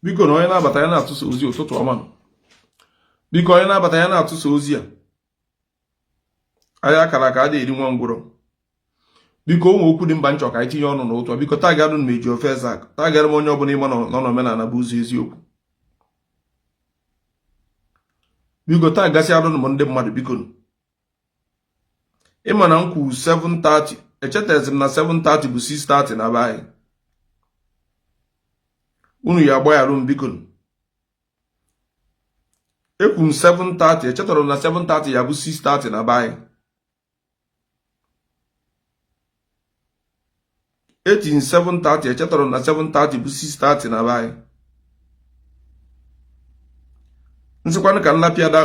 biko na onye na-abata ya na-atụsa ozi ụtụtụ ọma biko onye na-abata ya na-atụsa ozi a anyị akara aka adị eri nwa ngwụrọ biko ụmụ okwu dị mba nchọ ka anyị tinye ọnụ n'ụtụ biko tagadụ m Meji Ofezak tagara m onye ọbụla ịma nọ n'omenala bụ ụzọ eziokwu biko tagasị adụnụ m ndị mmadụ biko ịma na nkwu 7:30 echetazị m na 7:30 bụ 6:30 na be anyị unu ya agbagharụ m biko ekwu m 7:30 echetara m na 7:30 ya bụ 6:30 na be anyị eti 7:30 echetara m na 7:30 bụ 6:30 na be anyị nsịkwanụ ka nlapịada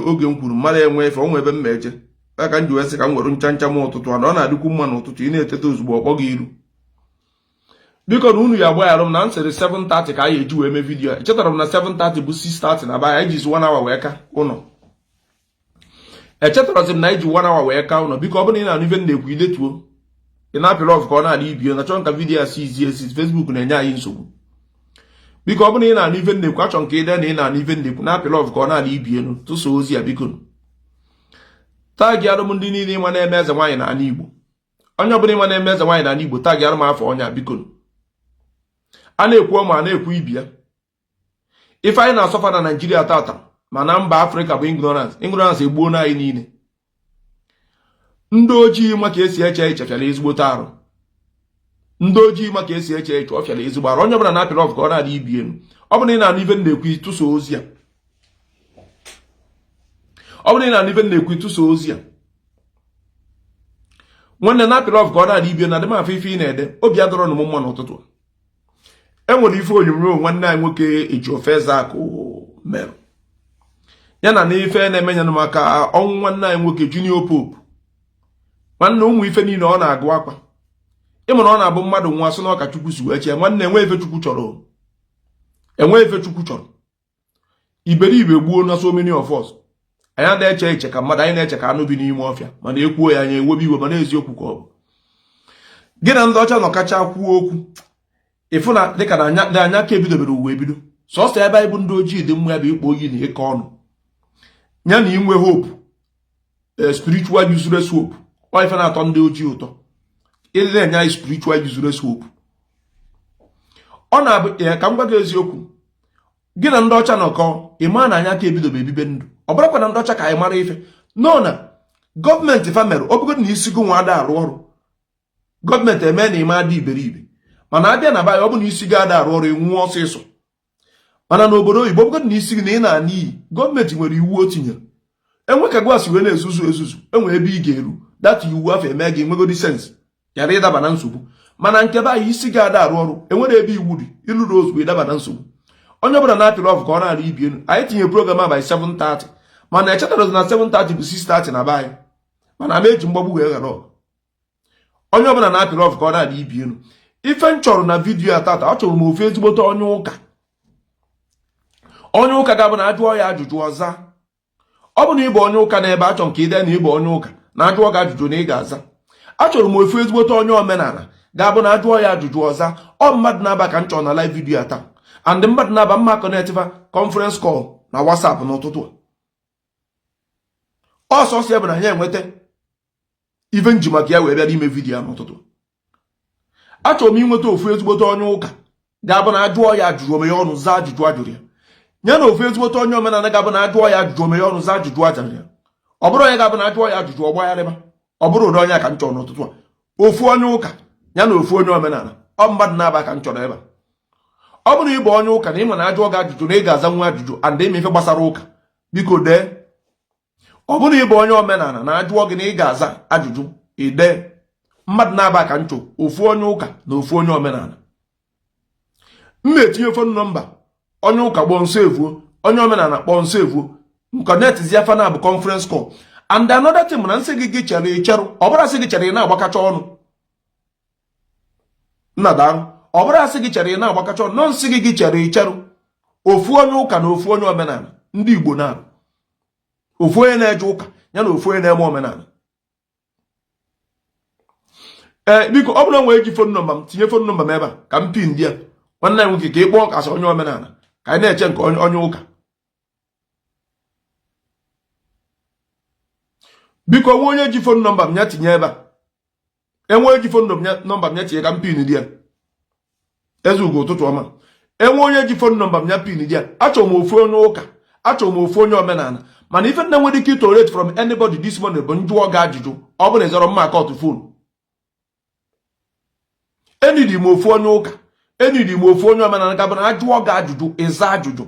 oge m kwuru mmadụ enwe efe onwe ebe m ma eje aka m ji wee sị ka m were ncha m ụtụtụ a na ọ na-adịkwu mma n'ụtụtụ ị na-eteta ozugbo ọkpọ gị iru biko na unu ya agbagharụ m na m sịrị 7:30 ka anyị eji wee mee vidiyo a echetara m na 7:30 bụ 6:30 na be anyị ji 1 hour wee ka ụnọ echetarazi m na anyị ji 1 hour wee ka ụnọ biko ọ bụrụ na ị na-anụ ife m na-ekwu idetuo ị na-apịrị ọf ka ọ na-adị ibie na chọọ nka vidiyo a si izi esi Facebook na-enye anyị nsogbu biko ọ bụrụ na ị na-anụ ife m na-ekwu achọ nke ide na ị na-anụ ife m na-ekwu na-apịrị ọf ka ọ na-adị ibie elu tụsa ozi ya biko tagị arụ m ndị niile ịma na-eme eze nwaanyị n'ala Igbo onye ọbụla ịma na-eme eze nwaanyị n'ala Igbo tagị arụ m afọ ọnya biko a na-ekwu ọma a na-ekwu ibi ya ife anyị na-asọfa na Naijiria tata ma na mba Afrịka bụ ignorance egbuo na anyị niile ndị ojii ma ka esi eche eche fịara ezigbote arụ ndị ojii ma ka esi eche eche ọ fịara ezigbo arụ onye ọbụla na-apịrị ọf ka ọ na-adị ibi elu ọ bụrụ na ị na-anụ ife na-ekwu ịtụsa ozi a ọ bụrụ na ị na-anụ ife na-ekwu ịtụsa ozi a nwanne na-apịrị ọf ka ọ na-adị ibi elu na adị m afọ ife ị na-ede obi adọrọ na m mma n'ụtụtụ enwere ife onyonyo nwanne anyị nwoke Meji Ofezak mere ya na ife na-emenyenụ maka ọnwụ nwanne anyị nwoke Junior Pope nwanne ụmụ ife niile ọ na-agụ akwa ịmụrụ ọ na-abụ mmadụ nwa sị na ọka Chukwu si wee chee nwanne enwe ife Chukwu chọrọ iberibe gbuo na so many of us anyị na-eche eche ka mmadụ anyị na-eche ka anụ bi n'ime ọfịa mana ekwuo ya anyị ewebi iwe mana eziokwu ka ọ bụ gị na ndị ọcha nọ kacha kwuo okwu ịfụ na dịka na anya ka ebidobere uwe ebido sọsọ ebe anyị bụ ndị ojii dị mma ya bụ ịkpọ oyi na ịkọ ọnụ ya na inwe hope spiritual useless hope ọ ife na-atọ ndị ojii ụtọ ịdị na-enye anyị spiritual useless hope ọ na-abụ ka m gwa gị eziokwu gị na ndị ọcha nọkọ ịma na anya ka ebidobe ebibe ndụ ọ bụrụkwa na ndị ọcha ka anyị mara ife no na gọọmenti famere ọ bụgodị na isi gị nwa ada arụ ọrụ gọọmenti eme na ime adị iberibe mana abịa na baanyị ọ bụ na isi gị ada arụ ọrụ enwuo ọsịsọ mana n'obodo oyibo ọ bụgodị na isi gị na ị na-ana iyi gọọmenti nwere iwu o tinyere enwe ka gwasị wee na-ezuzu enwe ebe ị ga-eru data iwu afọ eme gị enwegodi sensị ghara ịdaba na nsogbu mana nke be anyị isi gị ada arụ ọrụ enwere ebe iwu dị ịlụrụ ozugbo ịdaba na nsogbu onye ọbụla na-apịrị ọfụ ka ọ na-ara ibi elu anyị tinye program a by 7:30 mana echetara na 7:30 bụ 6:30 na be anyị mana ama eji mgbagbu wee ghara ọgụ onye ọbụla na-apịrị ọfụ ka ọ na-ara ibi elu ife m chọrọ na vidiyo a tata achọrọ m ofe ezigbote onye ụka ga-abụ na ajụọ ya ajụjụ ọza ọ bụ na ịbụ onye ụka na ebe achọ nke ide na ịbụ onye ụka na ajụọ gị ajụjụ na ị ga-aza achọrọ m ofe ezigbote onye omenala ga-abụ na ajụọ ya ajụjụ ọza ọ mmadụ na-aba ka m chọrọ na live vidiyo taa and mmadụ na-aba mma connectiva conference call na WhatsApp n'ụtụtụ a ọsọsọ ya bụ na ya enweta ife nji maka ya wee bịa n'ime vidiyo n'ụtụtụ achọrọ m inweta ofu ezigbote onye ụka ga-abụ na ajụọ ya ajụjụ ome ya ọnụ zaa ajụjụ ajụrụ ya ya na ofu ezigbote onye omenala ga-abụ na ajụọ ya ajụjụ ome ya ọnụ zaa ajụjụ ajụrụ ya ọ bụrụ onye ga-abụ na ajụọ ya ajụjụ ọgbagharịba ọ bụrụ ụdị onye ka m chọrọ n'ụtụtụ a ofu onye ụka ya na ofu onye omenala ọ mmadụ na-aba ka m chọrọ ebe ọ bụrụ ịbụ onye ụka na ịma na ajụọ gị ajụjụ na ị ga-aza nwa ajụjụ and ime ife gbasara ụka biko dee ọ bụrụ ịbụ onye omenala na ajụọ gị na ị ga-aza ajụjụ ide mmadụ na-aba ka nchọ ofu onye ụka na ofu onye omenala m na-etinye fon nọmba onye ụka kpọọ nso evuo onye omenala kpọọ nso evuo nkọnetzi afa na bụ conference call and another thing na nsị gị chere icherụ ọ bụrụ asị gị chere ị na-agbakacha ọnụ nna darụ ọ bụrụ asị gị chere ị na-agbakacha ọnụ nọ nsị gị chere icherụ ofu onye ụka na ofu onye omenala ndị Igbo na ofu onye na-eje ụka ya na ofu onye na-eme omenala biko ọ bụrụ nwee ji fon nọmba m tinye fon nọmba m ebe a ka m pin ndị a nwanne m nwoke ka ị kpọọ kasị onye omenala ka anyị na-eche nke onye ụka. Biko nwe onye ji fon nọmba m ya tinye ebe a. Enwe ji fon nọmba m ya tinye ka m pin di ya. Ezugo ụtụtụ ọma. Enwe onye ji fon nọmba m ya pin di ya. Achọrọ m ofu onye ụka, achọrọ m ofu onye omenala. Mana ife nne nwere ike itolerate from anybody this morning bụ njụọ ga ajụjụ. Ọ bụ na ịzọrọ mma akọtụ fon. Enidi m ofu onye ụka, enidi m ofu onye omenala ga bụ na ajụọ ga ajụjụ, ịza ajụjụ.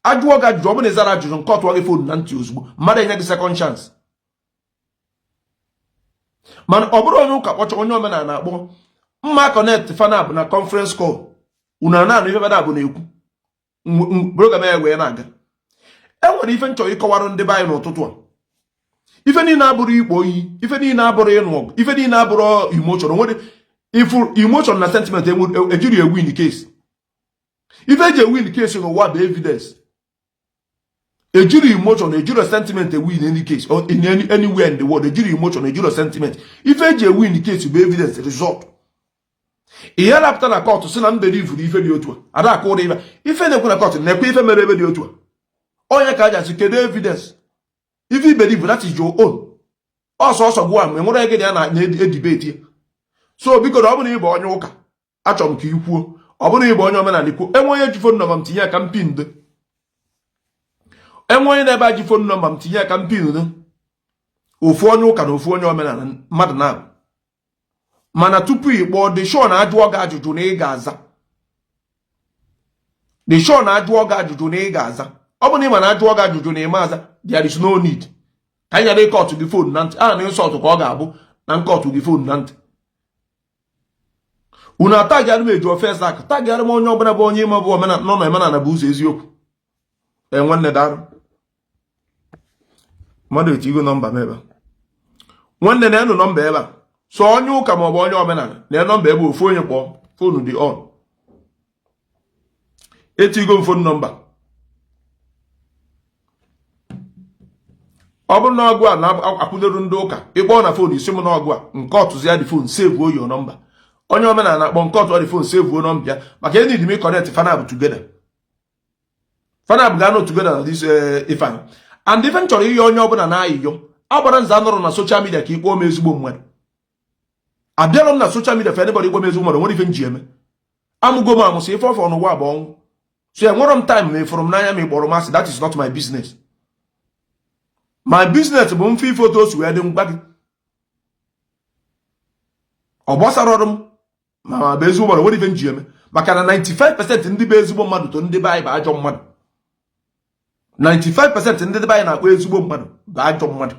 Ajụọ ga ajụjụ, ọ bụ na ịzara ajụjụ nke ọtụọ gị fon na ntị ozugbo. Mmadụ enye gị second chance. mana ọ bụrụ onye ụka kpọcha onye omenala na-akpọ mma connect fanab na conference call unu na-anụ ife fanab na-ekwu program ya wee na-aga. Enwere ife nchọ ịkọwarụ ndị be anyị n'ụtụtụ a. Ife niile abụrụ ikpo oyi, ife niile abụrụ ịnụ ọgụ, ife niile abụrụ emotion. Nwere ifu emotion na sentiment ejiri ewu in the case. Ife eji ewu in the case n'ụwa bụ evidence. Ejiri emotion, ejiri sentiment ewu in any case or in anywhere in the world. Ejiri emotion, ejiri sentiment. Ife eji ewu in the case bụ evidence result. Ihe rapụta na court si na mbelivu na ife dị otu a. Ada akụrụ ife. Ife na-ekwu na court na-ekwe ife mere ebe dị otu a. Onye ka aja si kedu evidence. If you believe that is your own. Also gwa m enwere ege ya na debate. So biko na ọ bụ na ịbụ onye ụka, achọrọ m ka ikwuo. Ọ bụ na ịbụ onye omenala ikwuo. Enwe onye ji phone number m tinye aka mpin de. Enwe onye na-ebe ji phone number m tinye aka mpin de. Ofu onye ụka na ofu onye omenala mmadụ na. Mana tupu ịkpọ the show na ajụọ ga ajụjụ na ị ga-aza. The show na ajụọ ga ajụjụ na ị ga-aza. Ọ bụ na ị ma na ajụọ ga ajụjụ na ị ma aza, there is no need. Ka anyị nyere court gị phone na ntị. A na insult ka ọ ga-abụ na court gị phone na ntị. Unu atagi anụ eji offense aka, tagi anụ onye ọbụla bụ onye ime bụ omenala nọ na omenala bụ ụzọ eziokwu. Nwanne darụ. Mmadụ etigo nọmba m ebe. Nwanne na-enụ nọmba ebe a. So onye ụka ma ọ bụ onye omenala na nọmba ebe ofu onye kpọọ phone dị on. Etigo m phone nọmba. Ọ bụrụ na ọgụ a na-akwụnyeru ndị ụka ịkpọ na phone isi m na ọgụ a nke ọtụzi ya dị phone save your number. Onye omenala na-akpọ nke ọtụ ọ dị phone save your number ya maka any need me connect fanab together. Fanab ga-anọ together na this ifan. And even chọrọ ihe onye ọbụla na-ayịyọ agbara nza nọrọ na social media ka ikpọọ m ezigbo mmadụ. Abịara m na social media for anybody ikpọ m ezigbo mmadụ nwere ife nji eme. Amụgo m amụsị ife ọfọ n'ụwa bụ ọnwụ. So enwere m time ma ịfụrụ m n'anya ma ịkpọrọ m asị, that is not my business. My business bụ mfe ife otu osu wee dị mgba gị. Ọ gbasara ọrụ m ma bụ ezigbo mmadụ nwere ife nji eme maka na 95% ndị bụ ezigbo mmadụ to ndị be anyị bụ ajọ mmadụ. 95% ndị be anyị na-akpọ ezigbo mmadụ bụ ajọ mmadụ.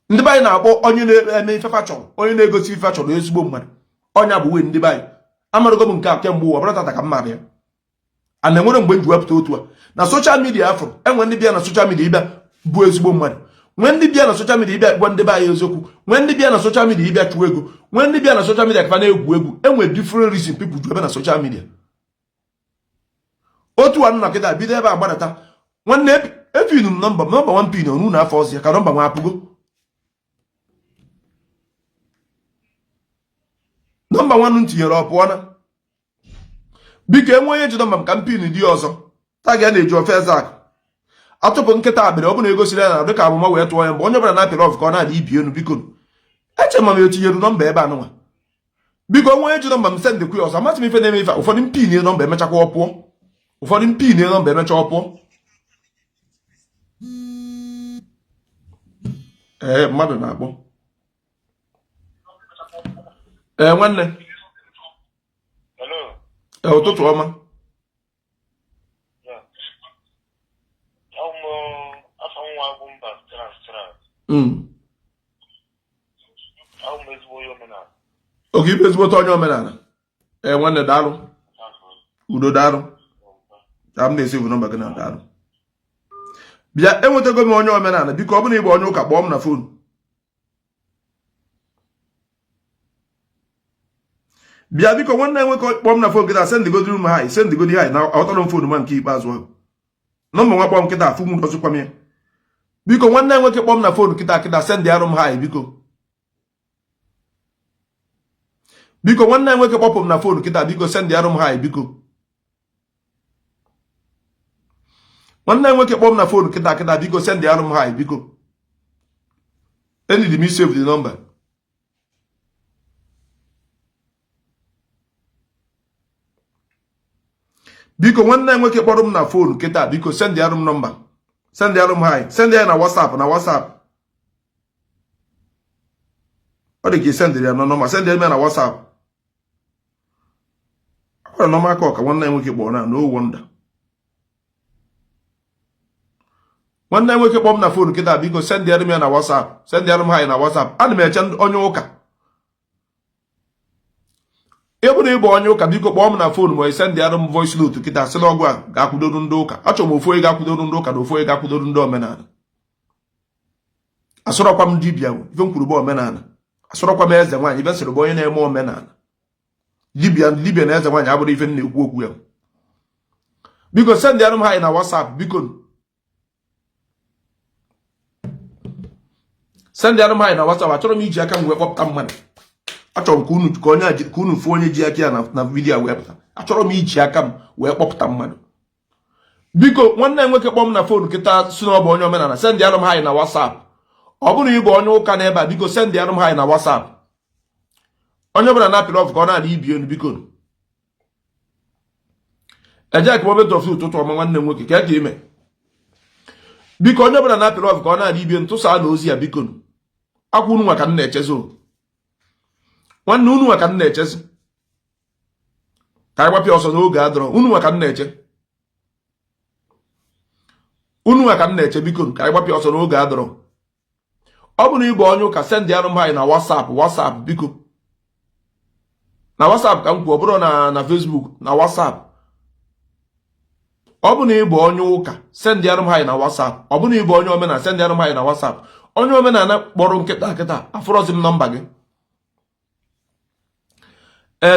Ndị be anyị na-akpọ onye na-eme ife fachọrọ, onye na-egosi ife fachọrọ ezigbo mmadụ. Onye bụ wee ndị be anyị. Amarụgo m nke a kemgbe ụwa bụrụ tata ka m mara ya. A na-enwere mgbe m ji wepụta otu a na social media afọ enwe ndị bịa na social media ịbịa bụ ezigbo mmadụ. Nwee ndị bịa na social media ịbịa gwa ndị be anyị eziokwu. Nwee ndị bịa na social media ịbịa chụọ ego. Nwee ndị bịa na social media ka na-egwu egwu. Enwe different reason people ju ebe na social media. Otu a nna kịta bido ebe a gbadata. Nwanne epinu m nọmba 1 pin onu na afọ ọzọ ya ka nọmba nwa apụgo. Nọmba 1 m tinyere ọ pụọ na. Biko enwe onye ji nọmba m ka m pin dị ọzọ. Tag ya na-eji ofe eze akụ. Atụpụ nkịta abịrị ọ bụ na egosiri ya na dịka abụma wee tụọ ya mgbe onye ọbụla na-apịrị ọf ka ọ na-adị ibi enu biko. Eche ma m etinyere nọmba ebe anụnwa. Biko onwe onye ji nọmba m send kwu ọzọ amasị m ife na-eme ife ụfọdụ mpin nọmba emechakwa ọ pụọ. Ụfọdụ mpin nọmba emecha ọ pụọ. Mmadụ na-akpọ. Nwanne. Ụtụtụ ọma. Oge ibe ezigbo onye omenala. Nwanne daalụ. Udo daalụ. Ka m na-esi nọmba gị na daalụ. Bịa enwetago m onye omenala biko ọ bụ na ịbụ onye ụka kpọọ m na fon. Bịa biko nwanne enwekọ kpọọ m na fon kịta sendigodi m ha sendigodi ha na ọtọrọ m fon ma nke ikpeazụ ahụ. Nọmba nwa kpọọ m kịta afụ m ọzọkwa m ya. Biko nwanne enweke kpọọ m na fon kịta sendi arụ m ha biko. Biko nwanne enweke kpọpụ m na fon kịta biko sendi arụ m ha biko. nwanne nwoke kpọọ m na phone kịta kịta biko send ya m hi biko need me save the number. Biko nwanne nwoke kpọrọ m na phone kịta biko send ya m number. Send ya m hi. Send ya na WhatsApp. Ọ dị ka send ya na number. Send ya na WhatsApp. Akwara normal call ka nwanne nwoke kpọrọ na no wonder. Nwanne nwoke kpọọ m na phone kịta biko send ya na WhatsApp. Send ya m hi na WhatsApp. Ana m eche onye ụka. Ebe na ịbụ onye ụka biko kpọọ m na phone ma send ya m voice note kịta sị na ọgwụ a ga-akwụdoru ndị ụka. Achọrọ m ofu onye ga-akwụdoru ndị ụka na ofu onye ga-akwụdoru ndị omenala. Asọrọkwa m dibịa ife m kwuru bụ omenala. Asọrọkwa m eze nwaanyị ife sịrị bụ onye na-eme omenala. Dibịa na eze nwaanyị abụrụ ife m na-ekwu okwu ya. Biko send ya m hi na WhatsApp biko. Send ya m hi na WhatsApp. Achọrọ m iji aka m wee kpọpụta mmadụ. Achọrọ m ka unu fụ onye ji aka ya na vidiyo wee pụta. Achọrọ m iji aka m wee kpọpụta mmadụ. Biko nwanne nwoke kpọọ m na phone kịta si na ọ bụ onye omenala send ya m hi na WhatsApp. Ọ bụrụ ịbụ onye ụka n'ebe a biko send ya m hi na WhatsApp. Onye ọbụla na-apịrị ọfụ ka ọ na-adị ibi enu biko. Eje ka moment of ụtụtụ ọma nwanne nwoke ka ime. Biko onye ọbụla na-apịrị ọfụ ka ọ na-adị ibi enu tụsa na ozi ya biko. Akwa unu maka nna echezo. Nwanne unu maka nna echezi. Ka anyị gbapịa ọsọ n'oge adọrọ. Unu maka nna eche. Unu maka nna eche biko ka anyị gbapịa ọsọ n'oge adọrọ. Ọ bụ na ịbụ onye ụka send ya m hi na WhatsApp biko. Na WhatsApp ka m kwuo, ọ bụrụ na Facebook na WhatsApp. Ọ bụ na ịbụ onye ụka send ya m hi na WhatsApp. Ọ bụ na ịbụ onye omenala send ya m hi na WhatsApp. Onye omenala kpọrọ nkịta afụrọzi m nọmba gị.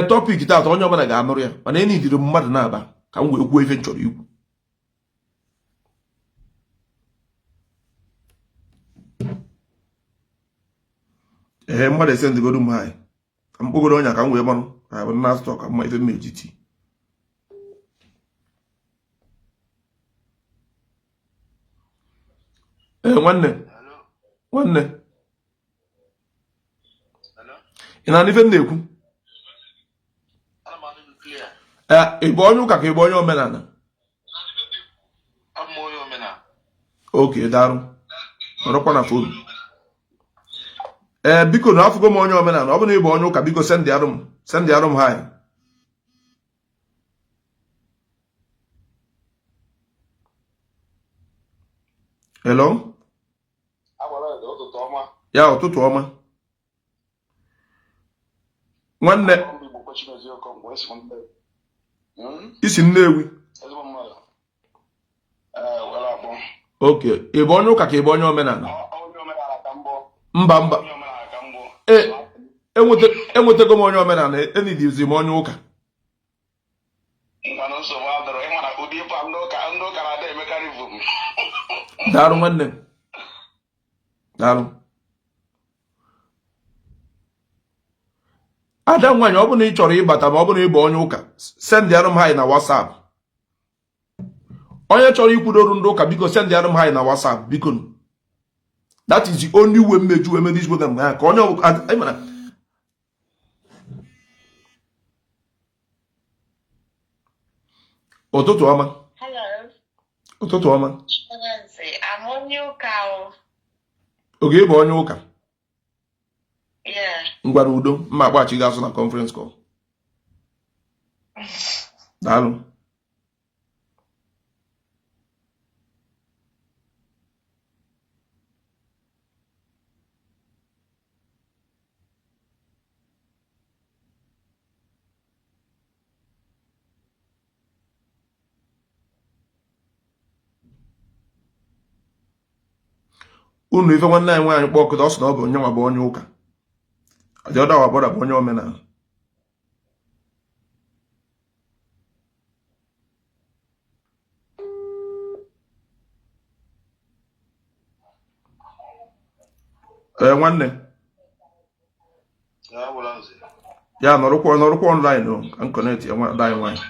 Topic taata onye ọbụla ga-anụrụ ya mana ị nidiri mmadụ na-aba ka m wee kwuo ife m chọrọ ikwu. Mmadụ esendigodo m hi ka m kpogoro ọnya ka m wee gbanụ ka bụ na stọk ka mma ife m eji tii. Nwanne ị na-anụ ife m na-ekwu? Ị bụ onye ụka ka ị bụ onye omenala? Oke, darụ nọrọkwa na fonu. Biko na afụgo m onye omenala. Ọ bụ na ị bụ onye ụka biko send ya m hi. Hello? Ya ụtụtụ ọma. Nwanne isi Nnewi. Oke, ị bụ onye ụka ka ị bụ onye omenala? Mba. Enwetago m onye omenala, enidizi m onye ụka. Daalụ nwanne m. Daalụ. Ada nwaanyị ọ bụ na ị chọrọ ịbata ma ọ bụ na ị bụ onye ụka send ya m hi na WhatsApp. Onye chọrọ ikwudoru ndị ụka biko send ya m hi na WhatsApp biko. That is the only way mmeju eme this program ka onye ọbụla ụtụtụ ọma. Ụtụtụ ọma. Oge bụ onye ụka. Ngwara udo mma agbachi gị azụ na conference call. Daalụ. Unu ife nwanne anyị nwaanyị kpọọ kụta ọ sị na ọ bụ onye nwa bụ onye ụka. The other one bụ onye omenala. Nwanne ya nọrụkwa online ka m connect ya nwa anyị nwaanyị.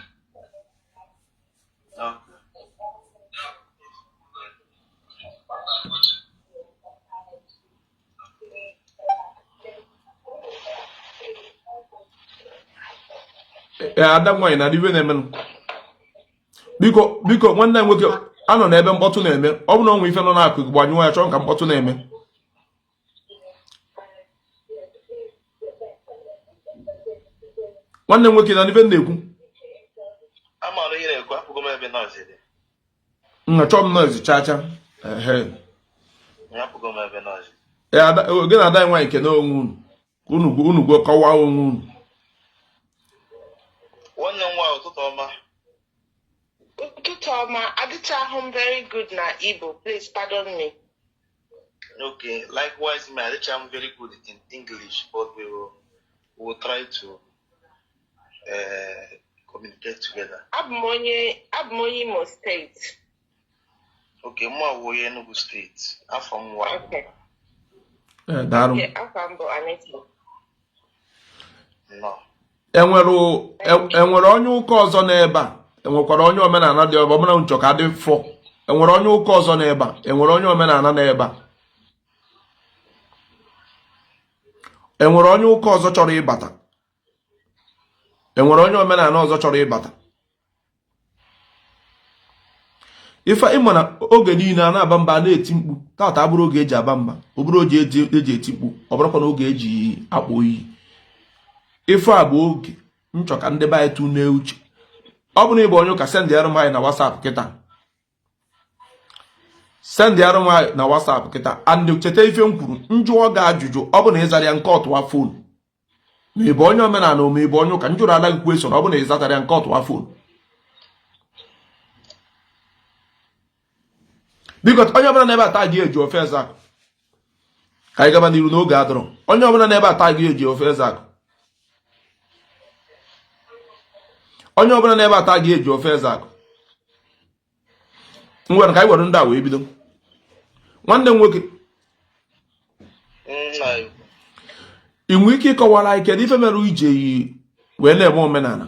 ada nwanyị na iwe na-eme biko nwanne m nwoke anọ n'ebe mkpọtụ na-eme ọ bụ na ọnwa ife nọ n'akụ gbanyụọ ya chọọ ka mkpọtụ na-eme nwanne m nwoke na ife na-ekwu chọọ m nọọsụ chacha gị na ada nwaanyị kene onwe unu gwo kọwaa onwe unu. Nwanne m nwaanyị ụtụtụ ọma. Ụtụtụ ọma, adịchaghị m very good na Igbo, please pardon me. Okay, likewise me, adịchaghị m very good in English, but we will try to communicate together. Abụ m onye Imo State. Okay, mụ awụ onye Enugu State. Afọ m nwa. Okay. Darụ. Okay, afọ m bụ Anita. No. Enwere onye ụka ọzọ n'ebe a enwekwara onye omenala dị ọba mara nchọ ka dị fọ enwere onye ụka ọzọ n'ebe a enwere onye omenala n'ebe a enwere onye ụka ọzọ chọrọ ịbata enwere onye omenala ọzọ chọrọ ịbata ife ịma na oge niile a na-aba mba na-eti mkpu tata abụrụ oge eji aba mba ọ bụrụ oge eji eti mkpu ọ bụrụkwa na oge eji akpọ iyi ife a bụ oge nchọ ka ndị be anyị tụ n'uche ọ bụ na ịbụ onye ụka sendị arụ anyị na WhatsApp kịta sendị arụ anyị na WhatsApp kịta and cheta ife m kwuru njụọ gị ajụjụ ọ bụ na ịzara ya nke ọtụwa fon ma ịbụ onye omenala ma ịbụ onye ụka njụrụ ala gị kwesịrị ọ bụ na ịzatara ya nke ọtụwa fon biko onye ọbụla n'ebe ata gị eji ofe eze akụ ka anyị gaba n'iru n'oge adọrọ onye ọbụla n'ebe ata gị eji ofe eze akụ onye ọbụla n'ebe ata gị eji ofe eze akụ ngwere ka anyị were ndị a wee bido nwanne m nwoke ị nwere ike ịkọwara anyị kedu ife mere ije yi wee na-eme omenala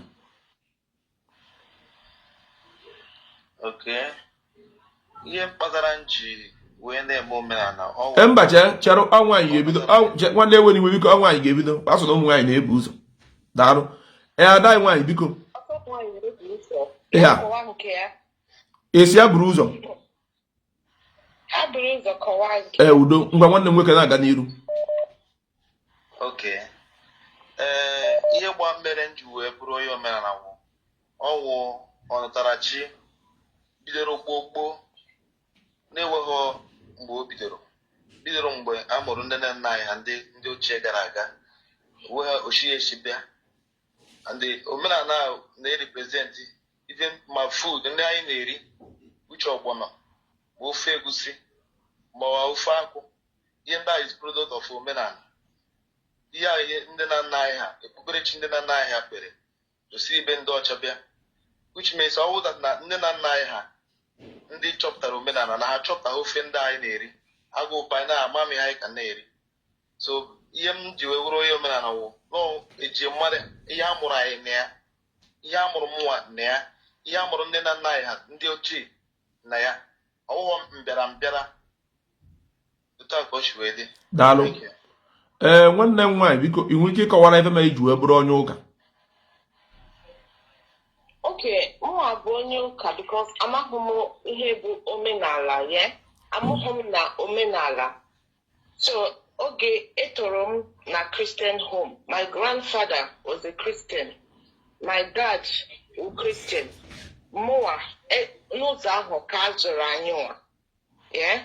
ihe kpatara nji wee na-eme omenala mba chere nwaanyị ga-ebido nwanne enwere iwe biko nwaanyị ga-ebido asụ na ụmụ nwaanyị na-ebu ụzọ daalụ ada nwaanyị biko esi ya buru ụzọ udo ngwa nwanne m nwoke na-aga n'iru ihe gba mere nji wee bụrụ onye omenala ọwụ ọnụtarachi bidoro gboo na-enweghị mgbe o bidoro mgbe a mụrụ ndị nna anyị ha ndị ochie gara aga wee oshieshi bịa ndị omenala na-represent even ma food ndị anyị na-eri uche ọgbọnọ ma ofe egusi ma ofe akwụ ihe ndị anyị is product of omenala ihe ndị nna anyị ha ekpukperechi ndị nna anyị ha kpere osi ibe ndị ọcha bịa which means ọ wụda na ndị nna anyị ha ndị chọpụtara omenala na ha chọpụtara ofe ndị anyị na-eri agụ ụpa na amami anyị ka na-eri so ihe m ji wee wụrụ onye omenala wụ nọọ eji mmadụ ihe a mụrụ anyị na ya ihe a mụrụ mụnwa na ya ihe a mụrụ ndị nna anyị ha ndị ochie na ya ọwụghọ mbịara otu a ka o si wee dị. Daalụ. Nwanne m nwaanyị biko ị nwere ike ịkọwara ife mere iji wee bụrụ onye ụka? Okay, mụ bụ onye ụka because amaghị m ihe bụ omenala ya amaghị m na omenala so oge etoro m na Christian home my grandfather was a Christian my dad was Christian mụwa n'ụzọ ahụ ka a zụrụ anyị nwa yeah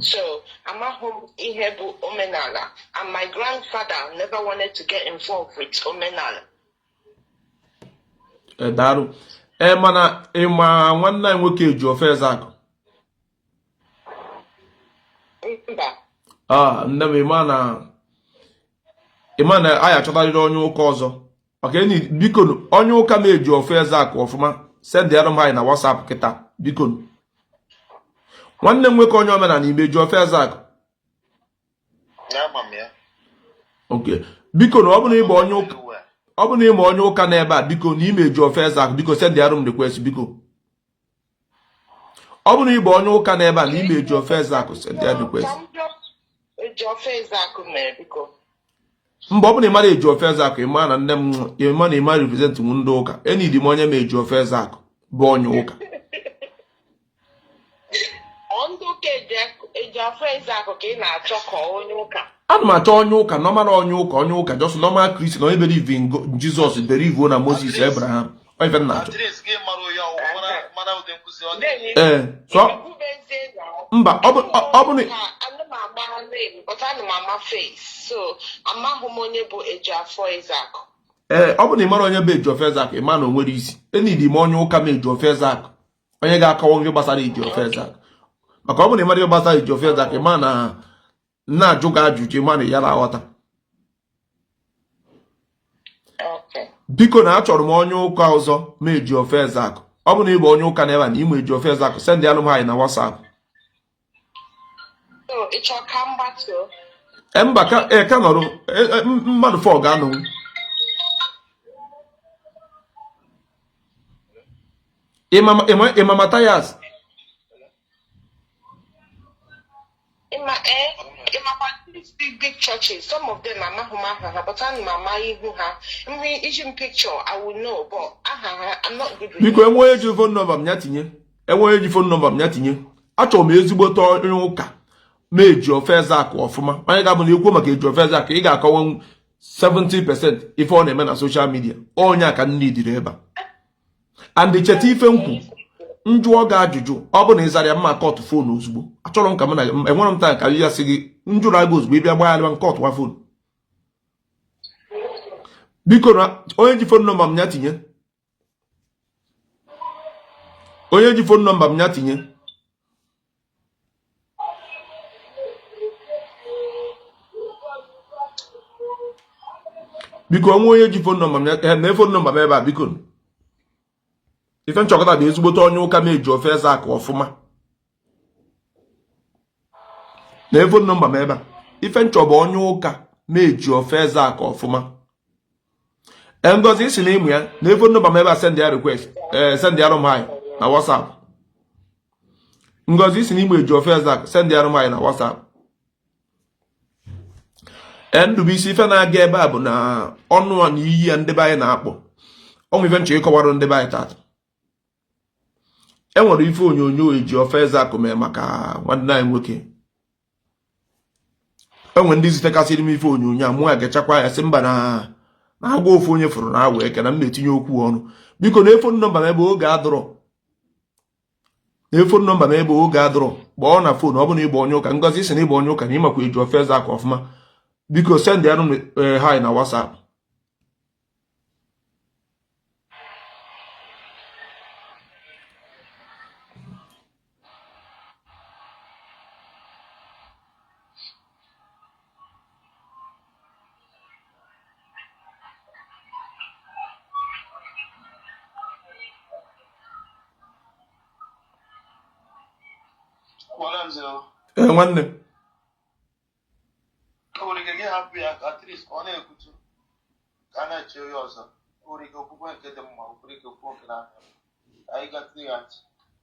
so amaghị m ihe bụ omenala and my grandfather never wanted to get involved with omenala. Daalụ. Mana ịma nwanne anyị nwoke eji ofe eze akụ? Mba. Nne m ịma na anyị achọtarịrị onye ụka ọzọ maka biko onye ụka m eji ofe eze akụ ọfụma sendịara m anyị na WhatsApp kịta biko nwanne m nwoke onye omenala ime eji ofe eze akụ? Okay biko na ọ bụ na ịbụ onye ụka ọ bụ na ịma onye ụka n'ebe a biko na ime eji ofe eze akụ biko sendịara m request biko ọ bụ na ịbụ onye ụka n'ebe a na ime eji ofe eze akụ sendịara request. mgbe ọ bụ na ịmara eji ofe eze akụ ịma na nne m ịma na ịma represent m ndị ụka enidi m onye ma eji ofe eze akụ bụ onye ụka ndị ụka eji ofe eze akụ ka ị na-achọ ka onye ụka ana m achọ onye ụka nọmara onye ụka just normal Christian onye believe in Jesus believe na Moses Abraham onye fe na-achọ mba ọ bụ na ọ bụ na ị mara onye bụ eji ofe eze akụ ịma na o nwere isi enidi m onye ụka ma eji ofe eze akụ onye ga-akọwa ihe gbasara eji ofe eze akụ maka ọ bụ na ị mara ihe gbasara eji ofe eze akụ ịma na ajụ gị ajụjụ ịma na ya na-aghọta biko na achọrọ m onye ụka ọzọ ma eji ofe eze akụ ọ bụ na ị bụ onye ụka na ebe na ịma eji ofe eze akụ send alụ m anyị na WhatsApp mba ka nọrụ mmadụ 4 ga-anọ ịma Matthias big churches, some of them are but I'm picture, I will know, but I'm not good with biko enweghị eji phone number m ya tinye enweghị eji phone number m ya tinye achọrọ m ezigbote onye ụka ma eji ofe eze akụ ọfụma onye ga-abụ na ekwu maka eji ofe eze akụ ị ga-akọwa 70% ife ọ na-eme na social media onye aka nne dịrị ebe and cheta ife nkwu njụọ gị ajụjụ ọ bụ na ị zara ya mma kọtụ fon ozugbo achọrọ m ka m na enwere m taa ka ya sị gị njụrụ agụ ozugbo ịbịa gbagharịwa nkọtụ wa fon biko na onye ji fon nọmba m ya tinye onye ji fon nọmba m ya tinye biko onwe onye ji fon nọmba m ya na fon nọmba m ebe a biko ife nchọkọta bụ ezigbote onye ụka ma eji ofe eze akụ ọfụma na efon nọmba m ebe a ife nchọ bụ onye ụka ma eji ofe eze akụ ọfụma Ngozi isi na ịmụ ya na efon nọmba m ebe a send ya request send ya anyị na WhatsApp Ngozi isi na ịmụ eji ofe eze akụ send ya anyị na WhatsApp Ndubuisi ife na-aga ebe a bụ na ọnụ a na iyi ya ndebe anyị na-akpọ ọnwụ ife nchọ ịkọwara ndebe anyị tata enwere ife onyonyo eji ofe eze akụ mee maka nwanne anyị nwoke enwere ndị zitekasịrị m ife onyonyo a mụ agachakwa ya sị mba na agwa ofu onye fụrụ na awa eke na m na-etinye okwu ọnụ biko na efon nọmba m ebe oge adọrọ gbaa na fon ọ bụ na ịbụ onye ụka Ngozi si na ịbụ onye ụka na ịmakwa eji ofe eze akụ ọfụma biko send ya hi na WhatsApp nwanne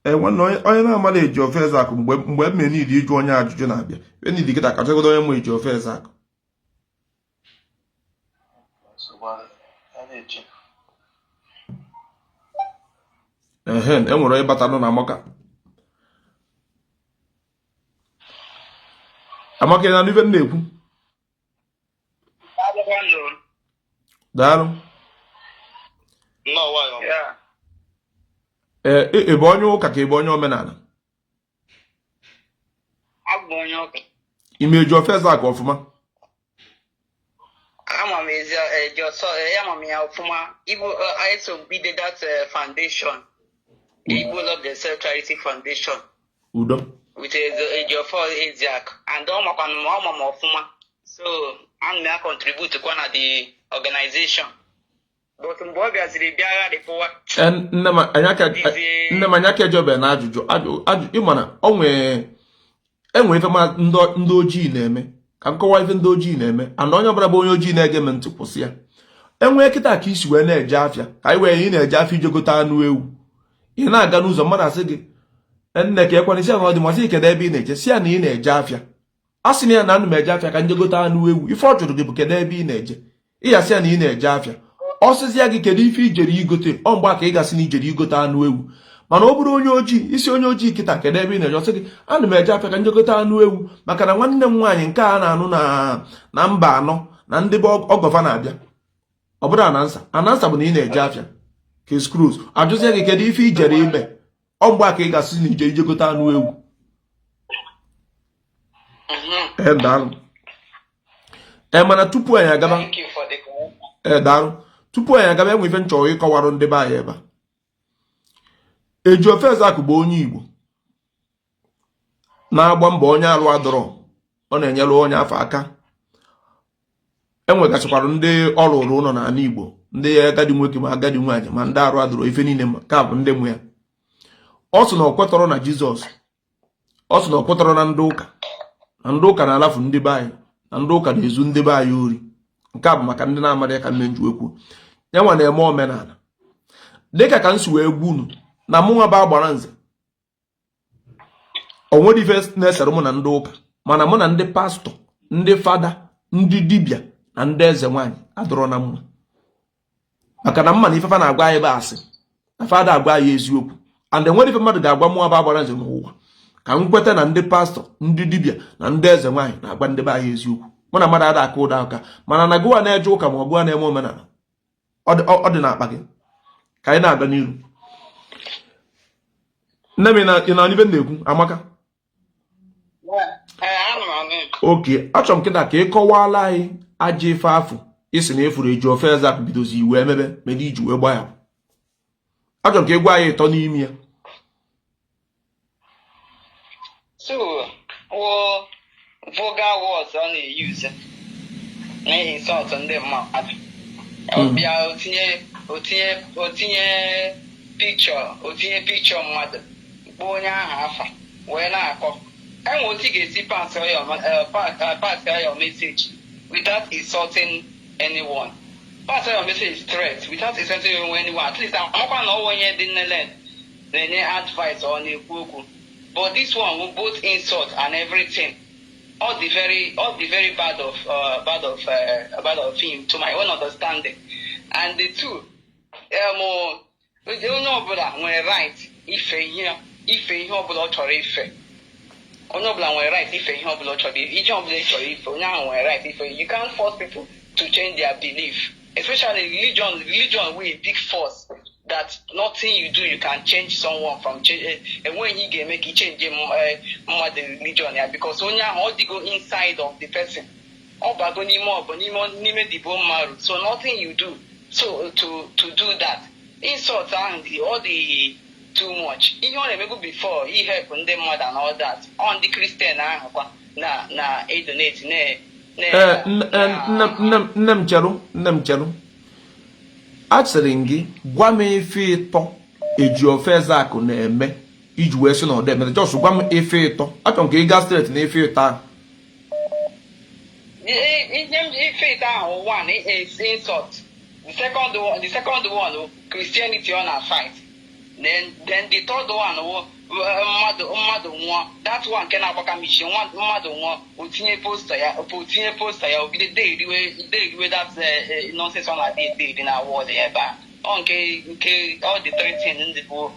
nwanne onye na-amala eji ofe eze akụ mgbe m menidi ịjụ onye ajụjụ na-abịa enidi gịta kachagodo onye mụ eji ofe eze akụ enwere onye batanụ na Amaka na ife m na-ekwu daalụ ị bụ onye ụka ka ị bụ onye omenala ime eji ofe eze akụ ọfụma ama m ya ọfụma Igbo I so bid that foundation Igbo Love Themselves Charity Foundation udo with Ejiofor Eziak and ọma ọfụma so I'm a contribute kwa na the organization but mgbe ọ bịaziri bịa gharịpụwa nne m anya ka ejobe na ajụjụ ịmana enwe ife ma ndị ojii na-eme ka nkọwa ife ndị ojii na-eme and onye ọbụla bụ onye ojii na-ege m ntị kwụsị ya enwee kịta ka isi wee na-eje afịa ka anyị wee ị na-eje afịa ijegote anụ ewu ị na-aga n'ụzọ mmadụ asị gị nne ka ekwana isi ahụ ọ dị masị ikedo ebe ị na-eje si ya na ị na-eje afịa a sị na ya na anụ m eje afịa ka nje gote anụ ewu ife ọ jụrụ gị bụ kedu ebe ị na-eje ịyasị ya na ị na-eje afịa ọ sịzịa gị kedu ife ijere igote ọ mgbe ka ị gasị na ijere igote anụ ewu mana ọ bụrụ onye ojii isi onye ojii kịta kedu ebe ị na-eje ọsị gị ana m eje afịa ka nje gote anụ ewu maka na nwanne m nwaanyị nke a na-anụ na mba anọ na ndị bụ ọgọfa na-abịa ọ bụrụ anansa bụ na ị na-eje afịa ka screws ajụzie gị kedu ife ijere ime ọ mgbe ka ị gasị na ije gote anụ ewu mana tupu anyị agaba daalụ tupu anyị agaba enwe ife nchọrọ ịkọwarụ ndị be anyị ebe a Ejiofor Ezeaku bụ onye Igbo na-agba mbọ onye alụ adọrọ ọ na-enyere onye afọ aka enwegasịkwara ndị ọrụ ụlọ ụlọ n'ala Igbo ndị agadi nwoke ma agadi nwaanyị ma ndị arụ adọrọ ife niile ka bụ ndị mụ ya ọ sị na ọ kwetọrọ na Jizọs ọ sị na ọ kwetọrọ na ndị ụka na-alafu ndị be anyị na ndị ụka na-ezu ndị be anyị ori nke a bụ maka ndị na-amarị ka nne nju ekwu ya nwa na-eme omenala dịka ka m si wee gwu unu na mụnwa bụ agbara nze o nwere ife na-esere mụ na ndị ụka mana mụ na ndị pastọ ndị fada ndị dibịa na ndị eze nwaanyị adọrọ na mma maka na mma na ifefa na-agwa anyị bụ asị na fada agwa anyị eziokwu and enwere ife mmadụ ga-agwa mụnwa bụ agbara nze n'ụwa ka m kweta na ndị pastọ ndị dibịa na ndị eze nwaanyị na-agwa ndị be anyị eziokwu mụ na mmadụ ada aka ụda aka mana na gụwa na-eje ụka ma ọ gụwa na-eme omenala ọ dị n'akpa gị ka anyị na-aga n'iru nne m ị na ibe na-ekwu Amaka oke achọrọ m kịta ka ị kọwaala anyị aja ife afọ isi na efuru Ejiofor Ezeaku bidozi iwe emebe mere iji wee gba ya achọrọ m ka ị gwa anyị ịtọ n'ime ya So, vulgar words ọ na-eyuze na-insult ndị mmadụ. Ọbịa otinye pikchọ mmadụ kpọọ onye ahụ afa wee na-akọ enwe otu ị ga-esi pass your message without insulting anyone. Pass your message straight without insulting anyone. At least amakwa na ọwụ onye dị nnele na-enye advice ọ na-ekwu okwu. But this one will both insult and everything. All the very bad of him to my own understanding. And the two, the only ọbụla nwere right ife ihe ọbụla ọ chọrọ ife. Onye ọbụla nwere right ife ihe ọbụla ọ chọrọ ife. Ije ọbụla ị chọrọ ife, onye ahụ nwere right ife. You can't force people to change their belief. Especially religion with a big force. That nothing you do, you can change someone from change. And when you can make it change the religion, yeah, because when you all go inside of the person, so nothing you do. So to do that, insult and all the too much. You want to make before he help them more than all that. On the Christian na donate nem chero. Asịrị gị gwa m ife ịtọ Ejiofor Ezeaku na-eme iji wee sị na ọ dị emere just gwa m ife ịtọ achọrọ m ka ị gaa straight na ife ịtọ ahụ ife ịtọ ahụ one is insult. The second one Christianity on a fight. Then the third one mmadụ nwụọ that one nke na-agbaka mishi mmadụ nwụọ otinye posta ya obido deriwe that nonsense ọ na-adị na wọd ebe a ọ nke all the three things ndị bụ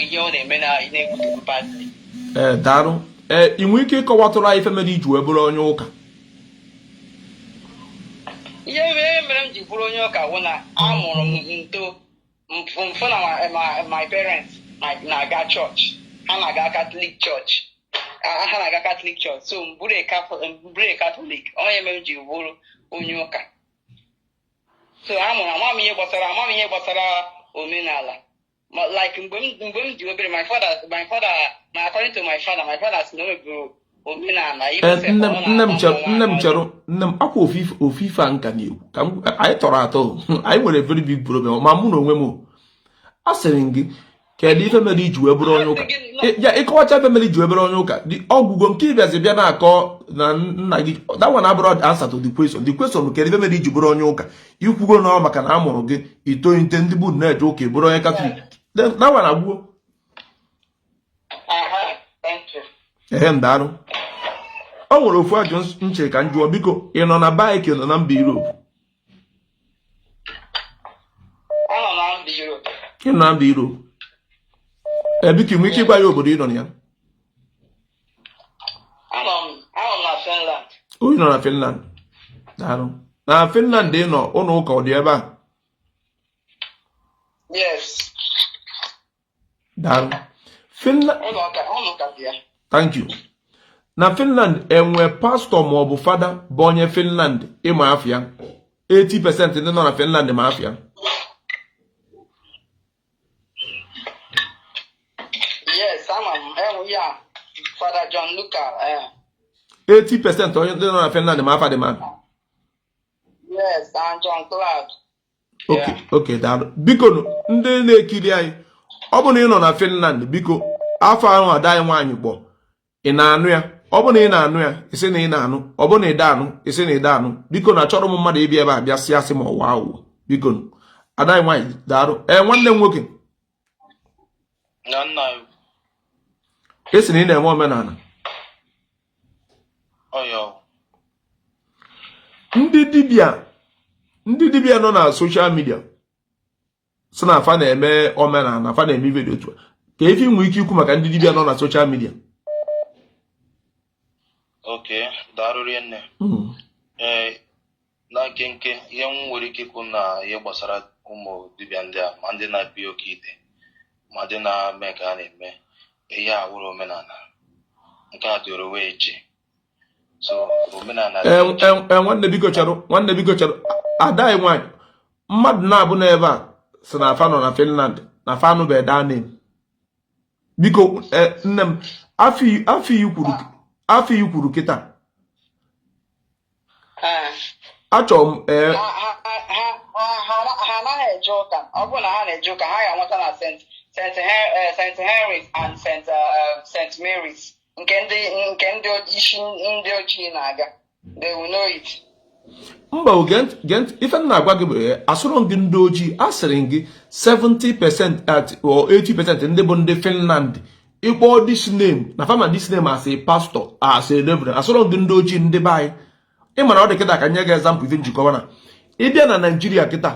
ihe ọ na-eme na na-egbute badly. Daalụ ị nwere ike ịkọwatụrụ anyị ife mere iji wee bụrụ onye ụka ihe mere m ji bụrụ onye ụka bụ na amụrụ m nto mfụ na my parents na-aga church ha na-aga Catholic church so mbụrụ Catholic onye mere m ji bụrụ onye ụka so amam ihe gbasara omenala like mgbe m dị obere my father according to my father si na o mebiri omenala nne m chọrọ akwa ofufe a nka na-ekwu ka anyị tọrọ atọ anyị nwere very big problem ma mụ na onwe m a sịrị gị kedu ife mere iji wee bụrụ onye ụka ya ịkọwacha ife mere iji wee bụrụ onye ụka ọgwụgwọ nke ịbịazi bịa na-akọ na nna gị that one abụrụ answer to the question kedu ife mere iji bụrụ onye ụka ikwugo na ọ maka na a mụrụ gị itointe ndị bụ na-eje ụka bụrụ onye Katọlik that one agbuo ndaalụ o nwere ofu ajụ nche ka njụọ biko ị nọ na baịk nọ na mba Europe Ọ nọ na mba Europe. ị nọ na mba Europe biko ị nwere ike ịgwa ya obodo ị nọ na ya Anọ m na Finland. onye nọ na Finland daalụ na Finland ị nọ ụlọ ụka ọ dị ebe a Yes. daalụ Finland Ụlọ ụka dị ya. thank you na Finland enwe pastọ ma ọ bụ fada bụ onye Finland ịma afịa 80% ndị nọ na Finland ma afịa Yes, ama m enwe ya Father John Luca. 80% onye ndị nọ na Finland ma afa dị ma Yes, and John Cloud. okay daalụ biko ndị na-ekiri anyị ọ bụ na ị nọ na Finland biko afọ ahụ ada anyị nwaanyị kpọ ị na-anụ ya ọ bụ na ị na-anụ ya isi na ị na-anụ ọ bụ na ị da anụ isi na ị da anụ biko na achọrọ m mmadụ ịbịa ebe a bịa sịasị ma ọwa awụwa biko ada anyị nwaanyị daalụ nwanne m nwoke esi na ị na-eme omenala ndị dibịa nọ na soshal midia si na afa na-eme omenala afa na-eme vidio otu ka efi nwee ike ikwu maka ndị dibịa nọ na soshal midia darụrie nne na nkenke ihe m nwere ike ikwu na ihe gbasara ụmụ dibịa ndị a ma ndị na-akpị oke ite ma ndị na-eme ka a na-eme ihe a wụrụ omenala nke a dịrị wee echi so omenala nwanne biko chọrọ ada anyị nwaanyị mmadụ na-abụ n'ebe a si na afa nọ na Finland na afa anụbeghị daa name biko nne m afọ iyi kwuru kịta achọrọ m ha anaghị eje ụka ọ bụrụ na ha na-eje ụka ha ga-anweta na St. Henry's and St. Mary's nke ndị isi ndị ochie na-aga they will know it. mba ife m na-agwa gị bụ asụrụ gị ndị ojii asịrị gị 70% or 80% ndị bụ ndị Finland ịkpọ this name na fama this name as a pastor as a reverend asụrụ gị ndị ojii ndị be anyị ịmara ọ dị kịta ka nye gị example ife njikọwa na ịbịa na Naijiria kịta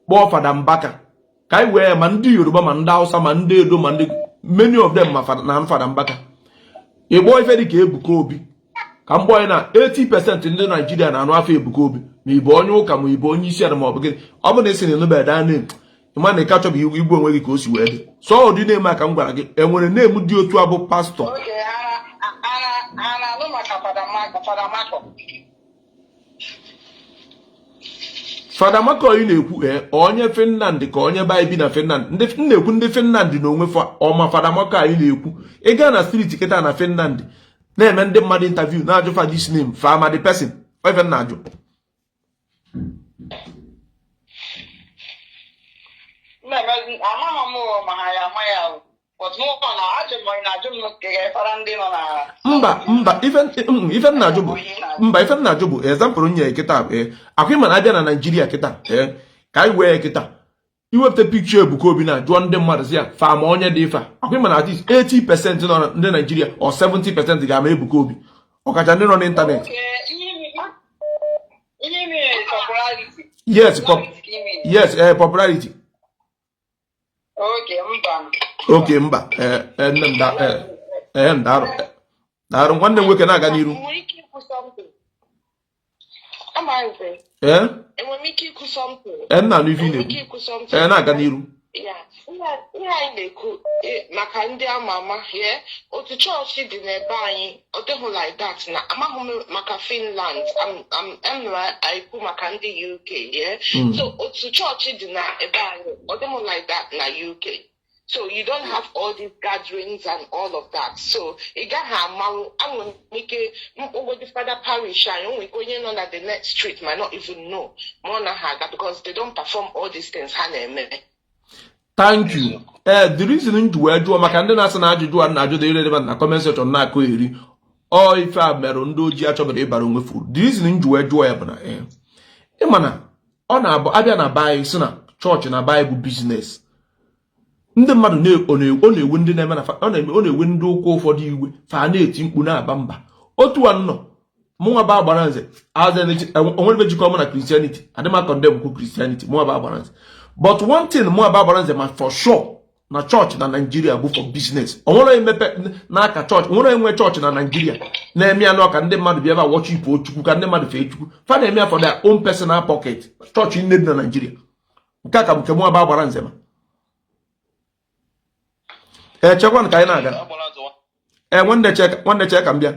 kpọọ Fada Mbaka ka anyị wee ma ndị Yoruba ma ndị Hausa ma ndị Edo ma ndị many of them ma na Fada Mbaka ịgbọ ife dị ka Ebuka Obi ka mgbọ anyị na 80% ndị Naijiria na-anụ afọ Ebuka Obi ma ịbụ onye ụka ma ịbụ onye isi ala ma ọ bụ gịnị ọ bụ na esi na enubere daa name ịma na ị ka chọbụ igbu onwe gị ka o si wee dị so ụdị na-eme a ka m gwara gị enwere na-emu dị otu a bụ pastọ Fada Mako ị na-ekwu onye Finland ka onye ba bi na Finland na-ekwu ndị Finland na onwe ọma Fada Mako anyị na-ekwu ị gaa na street kịta na Finland na-eme ndị mmadụ interview na-ajụ fa this name fa ama the person oife na-ajụ mba ife m na-ajụ bụ example nye kịta akwa ịma na abịa na Naijiria kịta ka anyị wee kịta iwepụta pikcha Ebuka Obi na jụọ ndị mmadụ si ya fa ma onye dị ife akwa ịma na at least 80% nọ ndị Naijiria or 70% ga-ama Ebuka Obi ọkacha ndị nọ n'ịntanetị yes popularity okay mba nne m daarụ nwanne m nwoke na-aga n'iru nna anụ ife na-ekwu na-aga n'iru ihe anyị na-ekwu maka ndị ama ama otu chọọchị dị n'ebe anyị ọ dịghị like that na amaghị m maka Finland m na-ekwu maka ndị UK so otu chọọchị dị n'ebe anyị ọ dịghị like that na UK so you don't have all these gatherings and all of that so ị gaghị amanwụ anwere ike mkpụgodi Father Parish anyị onwe ike onye nọ na the next street might not even know ma ọ na ha aga because they don't perform all these things ha na-eme. Thank you. The reason m ji wee jụọ maka ndị na-asị na ajụjụ a na-ajụ dị irrelevant na comment section na-akụ eri ọ ife a merụ ndị ojii achọbara ịbara onwe furu. The reason m ji wee jụọ ya bụ na ịma na ọ na-abụ abịa na baị si na chọọchị na baị bụ biznes ndị mmadụ ọ na-ewe ndị na-eme na ọ na-ewe ndị ụka ụfọdụ iwe fa na-eti mkpu na-aba mba otu a nnọ mụnwa ba agbaranze onwere jikọ mụ na Christianity adịm condemn kwa Christianity mụnwa ba agbaranze but one thing mụnwa ba agbaranze ma for sure na church na Nigeria bụ for business onwere emepe n'aka church onwere enwe church na Nigeria na-eme anọ ka ndị mmadụ bịa ebe worship Chukwu ka ndị mmadụ fee Chukwu fa na-eme for their own personal pocket church nne dị na Nigeria nke a ka bụ nke mụnwa ba agbaranze ma chekwa ka anyị na-aga nwanne chee ka m bịa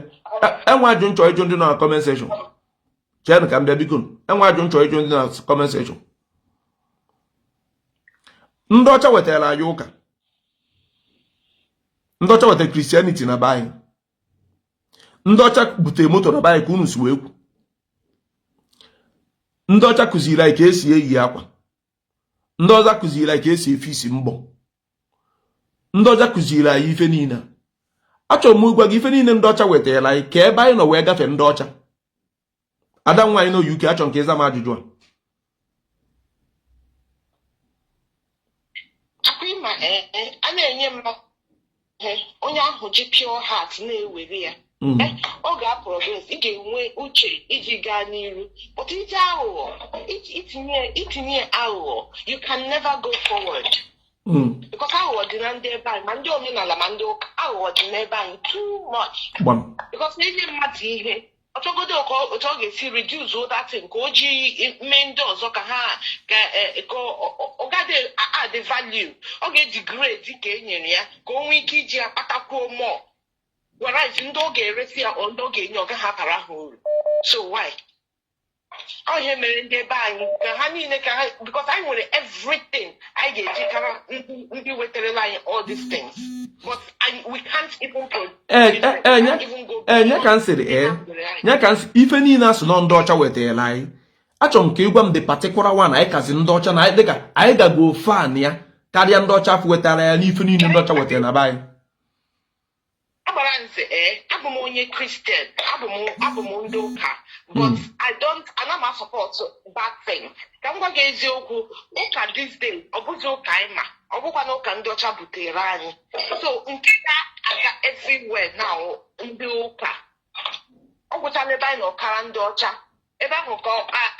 enwe ajụ nchọ ịjụ ndị na comment section chee ka m bịa biko enwe ajụ nchọ ịjụ ndị na comment section ndị ọcha wetara anyị ụka ndị ọcha wetara Christianity na be anyị ndị ọcha butere moto na be anyị ka unu si wee kwu ndị ọcha kụziri anyị ka esi eyi akwa ndị ọcha kụziri anyị ka esi efe isi mbọ ndị ọcha kụziri anyị ife niile achọrọ m ịgwa gị ife niile ndị ọcha wetara anyị ka ebe anyị nọ wee gafee ndị ọcha ada nwaanyị na UK achọrọ nke ịza m ajụjụ a na-enye m onye ahụ ji pure heart na-ewere ya ọ ga-progress ị ga-enwe uche iji gaa n'iru but ije aghụghọ itinye aghụghọ you can never go forward because aghụghọ dị na ndị ebe anyị ma ndị omenala ma ndị ụka aghụghọ dị n'ebe anyị too much because na-enye mmadụ ihe ọchọgodo otu ọ ga-esi reduce datin ka o ji mee ndị ọzọ ka ha ọ gadị add value ọ ga-edegrade ka e nyere ya ka o nwee ike iji akpatakwuo more whereas ndị ọ ga-eresi ya ndị ọ ga-enye ọ gaghị abara ha uru so why ọ ihe mere ndị ebe anyị ka ha niile ka ha because anyị nwere everything anyị ga-eji kara ndị wetarala anyị all these things but we can't even nye ka nsị ife niile asụ na ndị ọcha wetara anyị achọrọ m ka ịgwa m dị particular one anyị kazi ndị ọcha na dịka anyị gago fan ya karịa ndị ọcha afọ wetara ya n'ife niile ndị ọcha wetara na be anyị agbara nze abụ m onye Christian abụ m ndị ụka but ana m support bad thing ka m gwa gị eziokwu ụka these days ọ bụghị ụka anyị ma ọ bụkwa na ụka ndị ọcha butere anyị so nke ga-aga everywhere now ndị ụka ọ gwụchala ebe anyị na ọkara ndị ọcha ebe ahụ ka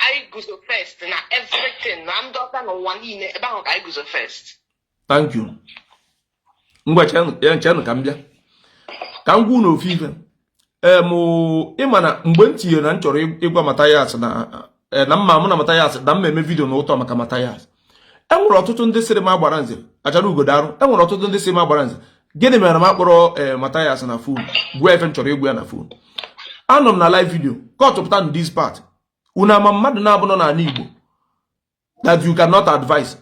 anyị guzo first na everything na ndị ọcha n'ụwa niile ebe ahụ ka anyị guzo first. Thank you. Ngwa chenụ ka m bịa ka m gwu na ofu ife ịma na mgbe m tinyere na m chọrọ ịgwa Mathias na mma mụ na Mathias na mma eme vidio na ụtọ maka Mathias enwere ọtụtụ ndị sịrị m agbara nze achara ugodo arụ enwere ọtụtụ ndị sịrị m agbara nze gịnị mere na m akpọrọ Mathias na fon gwa efe m chọrọ egwu ya na fon anọ m na live video ka ọ tụpụta n this part unu ama mmadụ na-abụnọ n'ala Igbo that you cannot advise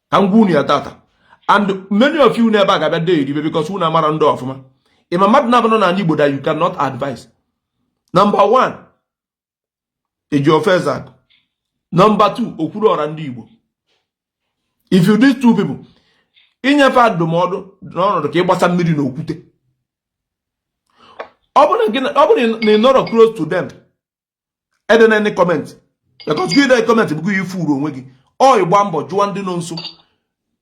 ka m gwa unu ya tata and many of you n'ebe a ga-abịa dee eribe because unu amara ndị ọfụma ịma mmadụ na-abụnọ n'ala Igbo that you cannot advise. Number 1 Ejiofor Ezak. Number 2 Okwuluọra ndị Igbo. If you these two people inyefe ndụmọdụ n'ọnọdụ ka ịgbasa mmiri na okwute ọ bụrụ na ị nọrọ close to them ede na any comment because gị na comment bụ gị ifuru onwe gị ọ ịgba mbọ jụọ ndị nọ nso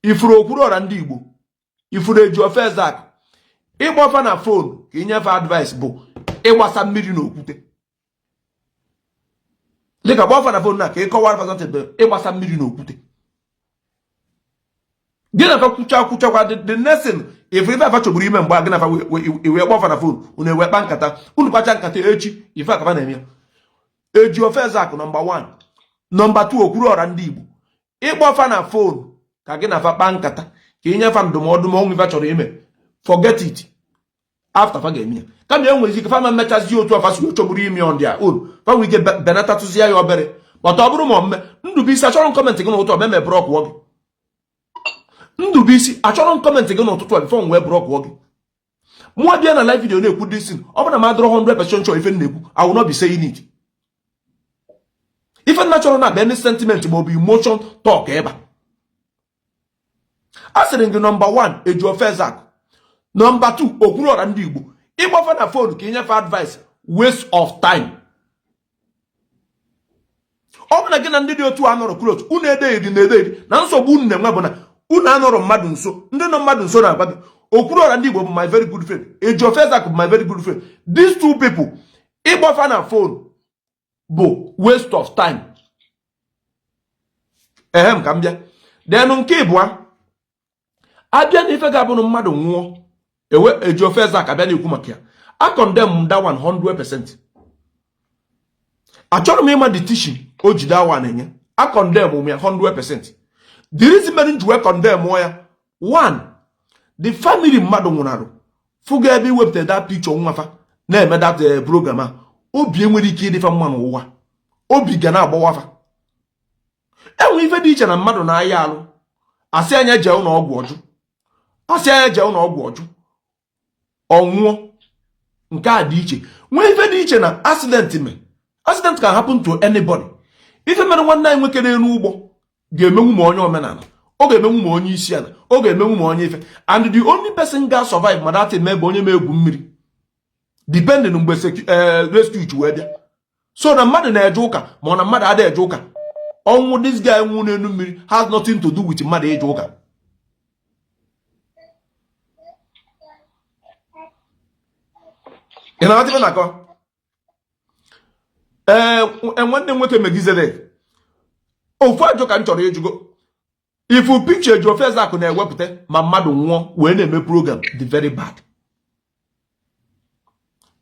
ifuru Okwuluọra ndị Igbo ifuru Ejiofor Ezak ịgbafa na phone ka inyefe advice bụ ịgbasa mmiri na okwute dịka gbafa na phone na ka ịkọwara fasantị ịgbasa mmiri na okwute gị na kwuchakwa the next ife afa chọgburu ime mgbe gị na iwe gbafa na phone unu ewe kpa nkata unu kpacha nkata echi ife akaba na-eme ya Ejiofor Ezak number 1 number 2 Okwuluọra ndị Igbo ịgbafa na phone ka gị na afa kpa nkata ka inyefe ndụmọdụ ma onwe ife chọrọ ime forget it after fa ga-eme ya kama enwere ike fama mmechazi otu afa si chọgburu ime on their own fa nwere ike benata tụzie ya obere kpọta ọ bụrụ ma mme Ndụbụisi achọrọ kọmentị gị n'ụtụ ọbịa mee brọk wọ gị Ndụbụisi achọrọ kọmentị gị n'ụtụtụ ọbịa fọ wee brọk wọ gị mụọ bịa na live video na-ekwu disin ọ bụ na m adọrọ 100% chọọ ife na-ekwu I will not be saying it ife nna chọrọ na abịa ndị sentiment ma ọ bụ emotion talk ebe a sịrị gị number 1 Ejiofor Ezak number 2 Okwuluọra ndị Igbo ịgbafa na phone ka inyefe advice waste of time ọ bụ na gị na ndị dị otu anọrọ close unu edeghị na-edeghị na nsogbu unu na-enwe bụ na unu anọrọ mmadụ nso ndị nọ mmadụ nso na-agwa gị Okwuluọra ndị Igbo bụ my very good friend Ejiofor Ezak bụ my very good friend these two people ịgbafa na phone bụ waste of time. Ehem ka m bịa. Then nke ịbụa abịa na ife ga-abụ na mmadụ nwụọ eji ofe eze aka bịa na-ekwu maka ya. I condemn that 100%. Achọrọ m ịma the teaching o ji that one enye. I condemn ya 100%. The reason mere nji wee condemn ya, one, the family mmadụ nwụnarụ fụga ebe iwepụta that picture nwafa na-eme that program a, obi enwere ike ịdịfa mma n'ụwa, obi ga na-agbawafa. Enwe ife dị iche na mmadụ na-aya alụ asị anya jee ụlọ ọgwụ ọjụ, asị anya jee ụlọ ọgwụ ọjụ ọnwụọ, nke a dị iche. Nwee ife dị iche na accident me. Accident can happen to anybody. Ife mere nwanne anyị nwoke n'elu ụgbọ ga-emenwu ma onye omenala, ọ ga-emenwu ma onye isi ala, ọ ga-emenwu ma onye ife, and the only person ga survive ma that eme bụ onye ma egwu mmiri, depending mgbe rescue wee bịa. So na mmadụ na-eje ụka ma na mmadụ adịghị eje ụka, ọnwụ this guy nwụ n'elu mmiri has nothing to do with mmadụ eje ụka. Ị na-aghọta ife na-akọ? Nwanne nwoke megizere ofu ajọ ka m chọrọ ịjụgo. Ifu picture ji ofe Ezeaku na-ewepụta ma mmadụ nwụọ wee na-eme program dị very bad.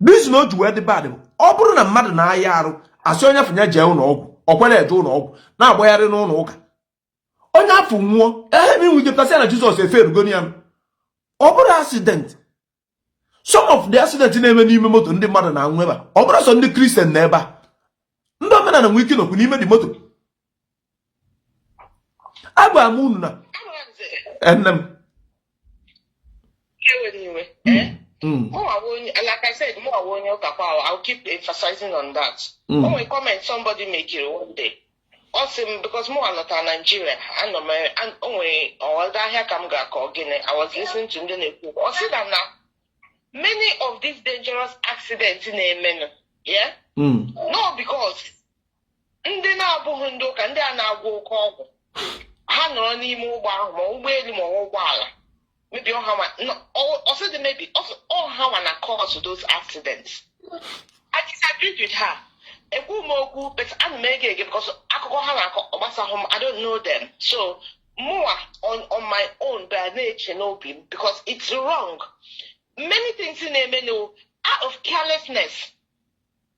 This na otu wee dị bad bụ ọ bụrụ na mmadụ na-aya arụ asị onye afọ ya jee ụlọ ọgwụ, ọ kwere eje ụlọ ọgwụ na-agbagharị n'ụlọ ụka, onye afọ nwụọ enwe ike pụtasị na Jizọs eferugoni ya. Ọ bụrụ accident, some of the accident na-eme n'ime moto ndị mmadụ na-anwụ ebe a, ọ bụrụ sọ ndị Christian na ebe a, ndị omenala nwee ike nọkwu n'ime dị moto. Agba m unu na nne m like I said, I'll keep emphasizing on that. When we comment, somebody make it one day. Awesome, because more not Nigeria. I know my and only all that here come I was listening to the also that now many of these dangerous accidents in a men, yeah? No, because ndị na-abụghị ndị ụka, ndị a na-agwọ oke ọgwụ, ha nọrọ n'ime ụgbọ ahụ ma ụgbọelu ma ụgbọala, maybe also the maybe also all how na cause those accidents. I disagree with her. But I'm making it because I don't know them. So more on my own by nature, because it's wrong. Many things in a menu out of carelessness.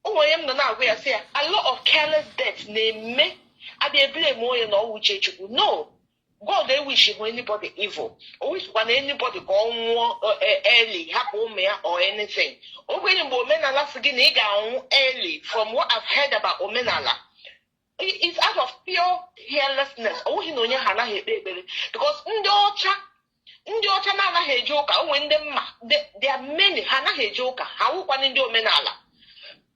Oh, I am not where I say a lot of careless deaths name me. I be blame more you know which no. God they wish for anybody evil. Or wish when anybody go early, happen or anything. Or when you Omenala forget early from what I've heard about Omenala. It's out of pure carelessness. Oh, you know, because Ndocha na hejoka when there are many hana hejoka. How one in Omenala.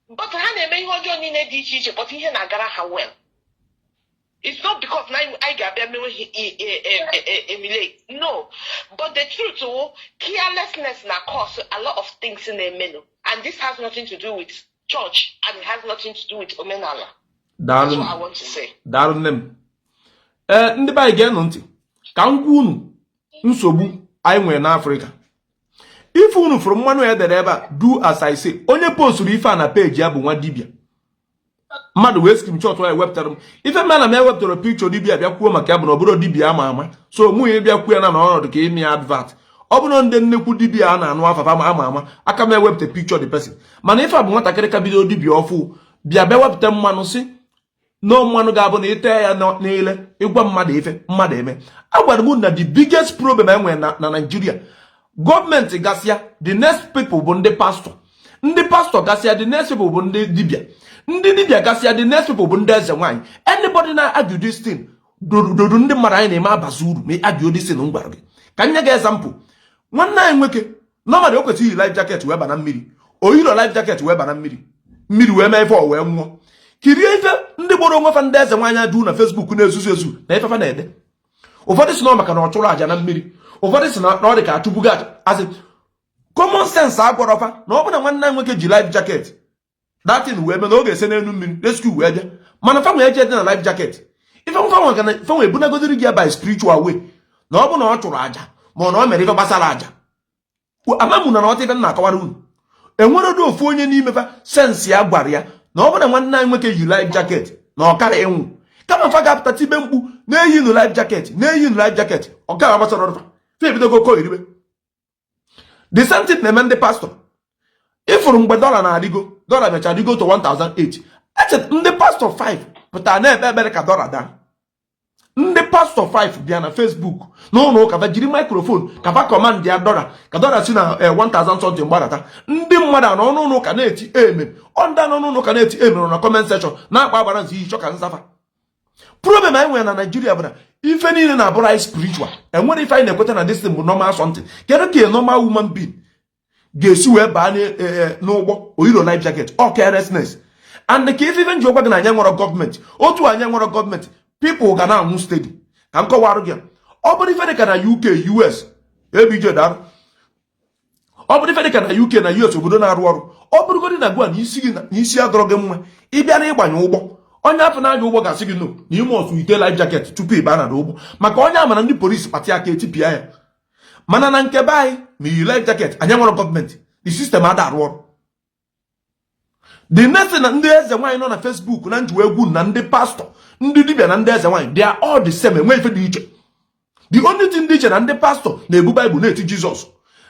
But Hana may hold your name teach, but he na gara how well. It's not because now I got emulate. No. But the truth, carelessness now cause a lot of things in the menu. And this has nothing to do with church and it has nothing to do with Omenala. That's what I want to say. Darling. Ndị ba ige ntị ka m gwa unu nsogbu anyị nwere n'Africa. Ife unu from mmanụ edere ebe a do as I say. Onye posturu ife a na page ya bụ nwa dibia. Mmadụ wee screenshot wee wepụtara m ife mena m ewepụtara picture dibia bịa kwuo maka ya bụ na obodo dibia ama so mụ ya bịa kwuo ya na ọnọdụ ka ime advert. Ọ bụrụ ndị nnekwu dibia a na-anụ afafa ama aka m ewepụta picture the person mana ife a bụ nwatakịrị ka bido dibia ọfụ bịa wepụta mmanụ si no mmanụ ga-abụ na ite ya n'ile ịgwa mmadụ ife mmadụ eme. Agwara m na the biggest problem enwe na Nigeria gọọmenti gasịa the next people bụ ndị pastor gasịa the next people bụ ndị dibia. Ndị dibia gasịa the next people bụ ndị eze nwanyị. Anybody na argue this thing dodo ndị mmadụ anyị na-eme abazi uru ma argue this thing ngwara gị ka nye gị example. Nwanne anyị nwoke normally o kwesịrị life jacket wee bana mmiri, o yiro life jacket wee bana mmiri wee mee ife o wee nwụọ. Kirie ife ndị gboro onwe fa ndị eze nwanyị adụ na Facebook na-ezuzu ezu na ife fa na-ede. Ụfọdụ si na maka na ọ chụrụ aja na mmiri, ụfọdụ si na ọ dị ka achụbugo aja. Asị common sense agwara fa na ọ bụ na nwanne anyị nwoke ji life jacket that thing wee mee na ọ ga-ese n'elu mmiri rescue wee bịa mana fa nwee eje dị na life jacket ife fa nwee bunagodiri gị by spiritual way na ọ bụ na ọ chụrụ aja ma na ọ mere ife gbasara aja amamụ na ọtị ife na akọwara unu enwere do ofu onye n'ime fa sense ya gwara ya na ọ bụ na nwanne anyị nwoke yi life jacket na ọ kara ịnwụ kama fa ga-apụta tibe mkpu na-eyi nu life jacket na-eyi nu life jacket ọ ka agbasara ọrụ fa ebidogo ko iribe the same thing na-eme ndị pastọ ịfụrụ mgbe dọla na-adịgo dọla mechara dịgo to 1008 echet ndị pastọ 5 pụtara na-ekpe ekpere ka dọla daa ndị pastọ 5 bịa na Facebook n'ụlọ ụka fa jiri microphone ka fa command ya dọla ka dọla si na 1000 something gbadata ndị mmadụ anọ n'ụlọ ụka na-eti amen ndị anọ n'ụlọ ụka na-eti amen na comment section na-akpa agbara nzi iyi chọka nzafa problem anyị nwere na Nigeria bụ na ife niile na-abụrụ anyị spiritual enwere ife anyị na-ekweta na this thing bụ normal something kedu ka a normal woman being ga-esi wee baa n'ụgbọ oyiro life jacket ọ carelessness and ka ife nji ọgwa gị na anya nwere gọọmenti otu anya nwere gọọmenti people ga na-anwụ steady ka m kọwarụ gị ọ bụrụ ife dịka na UK US ebije darụ ọ bụrụ ife dịka na UK na US obodo na-arụ ọrụ ọ bụrụgodị na gwa na isi adọrọ gị mma ịbịa na ịgbanye ụgbọ onye afọ na-anya ụgbọ ga-asị gị no na ime otu ite life jacket tupu ị baa na ụgbọ maka onye ama na ndị polisi kpatị aka etipịa ya mana na nke be anyị ma iyi life jacket anya nwere gọọmenti the system ada arụ ọrụ the next na ndị eze nwaanyị nọ na Facebook na njiwa egwu na ndị pastọ ndị dibịa na ndị eze nwaanyị they are all the same enwe ife dị iche the only thing dị iche na ndị pastọ na-ebu baịbụl na-eti Jizọs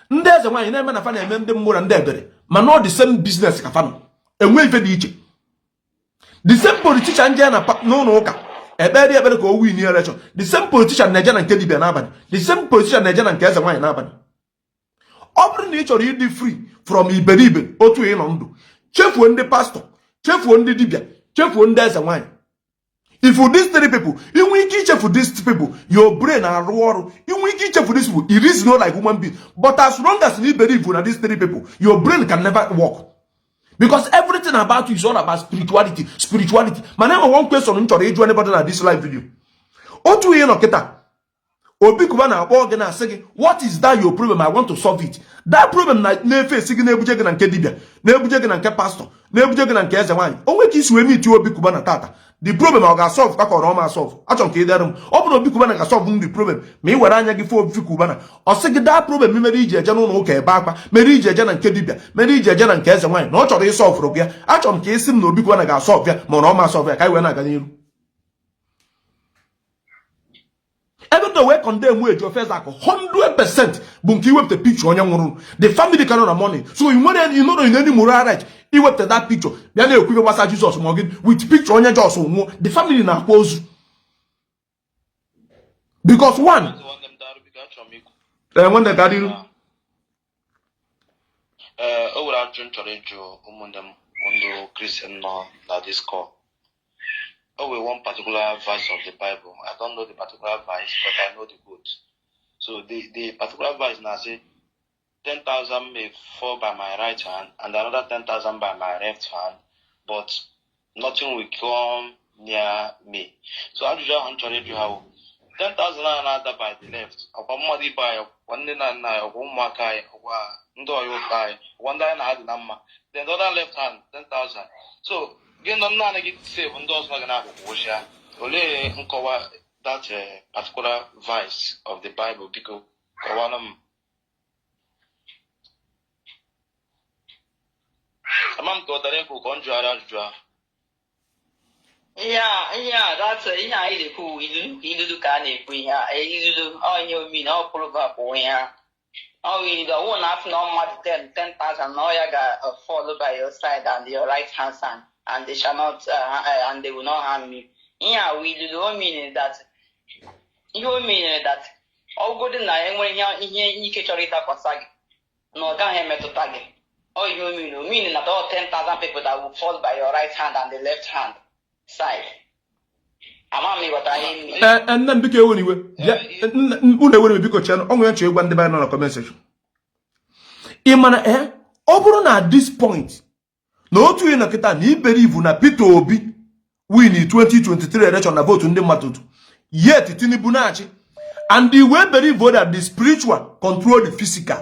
ndị eze nwaanyị na-eme na fa na-eme ndị mmụọ na ndị ebere mana ọ the same business ka fa enwe ife dị iche the same politician je na n'ụlọ ụka ekpere ekpere ka o win election the same politician na-eje na nke dibịa n'abalị the same politician na-eje na nke eze nwaanyị n'abalị ọ bụrụ na ị chọrọ ịdị free from iberibe otu ị nọ ndụ chefuo ndị pastọ chefuo ndị dibịa chefuo ndị eze nwaanyị if you these three people inwe ike ichefu these people your brain arụ ọrụ inwe ike ichefu these people it is not like human being but as long as you believe na these three people your brain can never work because everything about you is all about spirituality man I one question m chọrọ ịjụ anybody na this live video otu ihe nọ kịta Obi Kuba na-akpọ gị na-asị gị what is that your problem I want to solve it that problem na-efe esi gị na-ebuje gị na nke dibịa na-ebuje gị na nke pastọ na-ebuje gị na nke eze nwaanyị o nwere ka isi wee meet Obi Kuba na tata the problem ọ ga-asọlve ka ọ ma asọlve achọrọ ka ị dere m ọ bụrụ Obi Kuba na ga-asọlve the problem ma ị were anya gị fụ Obi Kuba na ọ sị gị that problem mere iji eje n'ụlọ ụka ebe akwa mere iji eje na nke dibịa mere iji eje na nke eze nwaanyị na ọ chọrọ ịsọlvụrụ gị ya achọrọ m ka ị sị m na Obi Kuba na ga-asọlve ya ma na ọ ma asọlve ya ka anyị wee na-aga n'iru even though we condemn we your first 100% bụ nke iwepụta picture onye nwụrụ the family can on money so you know in any moral right iwepụta that picture bịa na-ekwu ife gbasa Jizọs ma ọ gị with picture onye Jizọs nwụọ the family na-akwa ozu because one when the daddy o were ajụ m chọrọ ịjụ ụmụnne m ndị Christian nọ na this call. Oh, one particular verse of the Bible. I don't know the particular verse, but I know the quote. So the particular verse now says, 10,000 may fall by my right hand, and another 10,000 by my left hand, but nothing will come near me. So I just want to tell you how 10,000 another by the left. Somebody by one day and one makai, one day and then the other left hand 10,000. So again, I'm not going to say when those are going to have only uncover that particular verse of the Bible because yeah, that's a cool. You can if we are on your mean all proverb. Oh, you don't want to know more than 10,000 Noyaga followed by your side and your right hand side. And they shall not, and they will not harm you. Yeah, we do mean that. You mean that all good and I when you catch a little passage. No, can't have met to tag. Oh, you mean that all 10,000 people that will fall by your right hand and the left hand side. I'm me what I mean. And then because anyway, yeah, because channel, I'm going to one the by on a comment section. Imana over at this point. No two in a kita ni believe na Peter Obi win in 2023 election na vote ndị mmadụ yet Tinubu na-achị and the way believe that the spiritual control the physical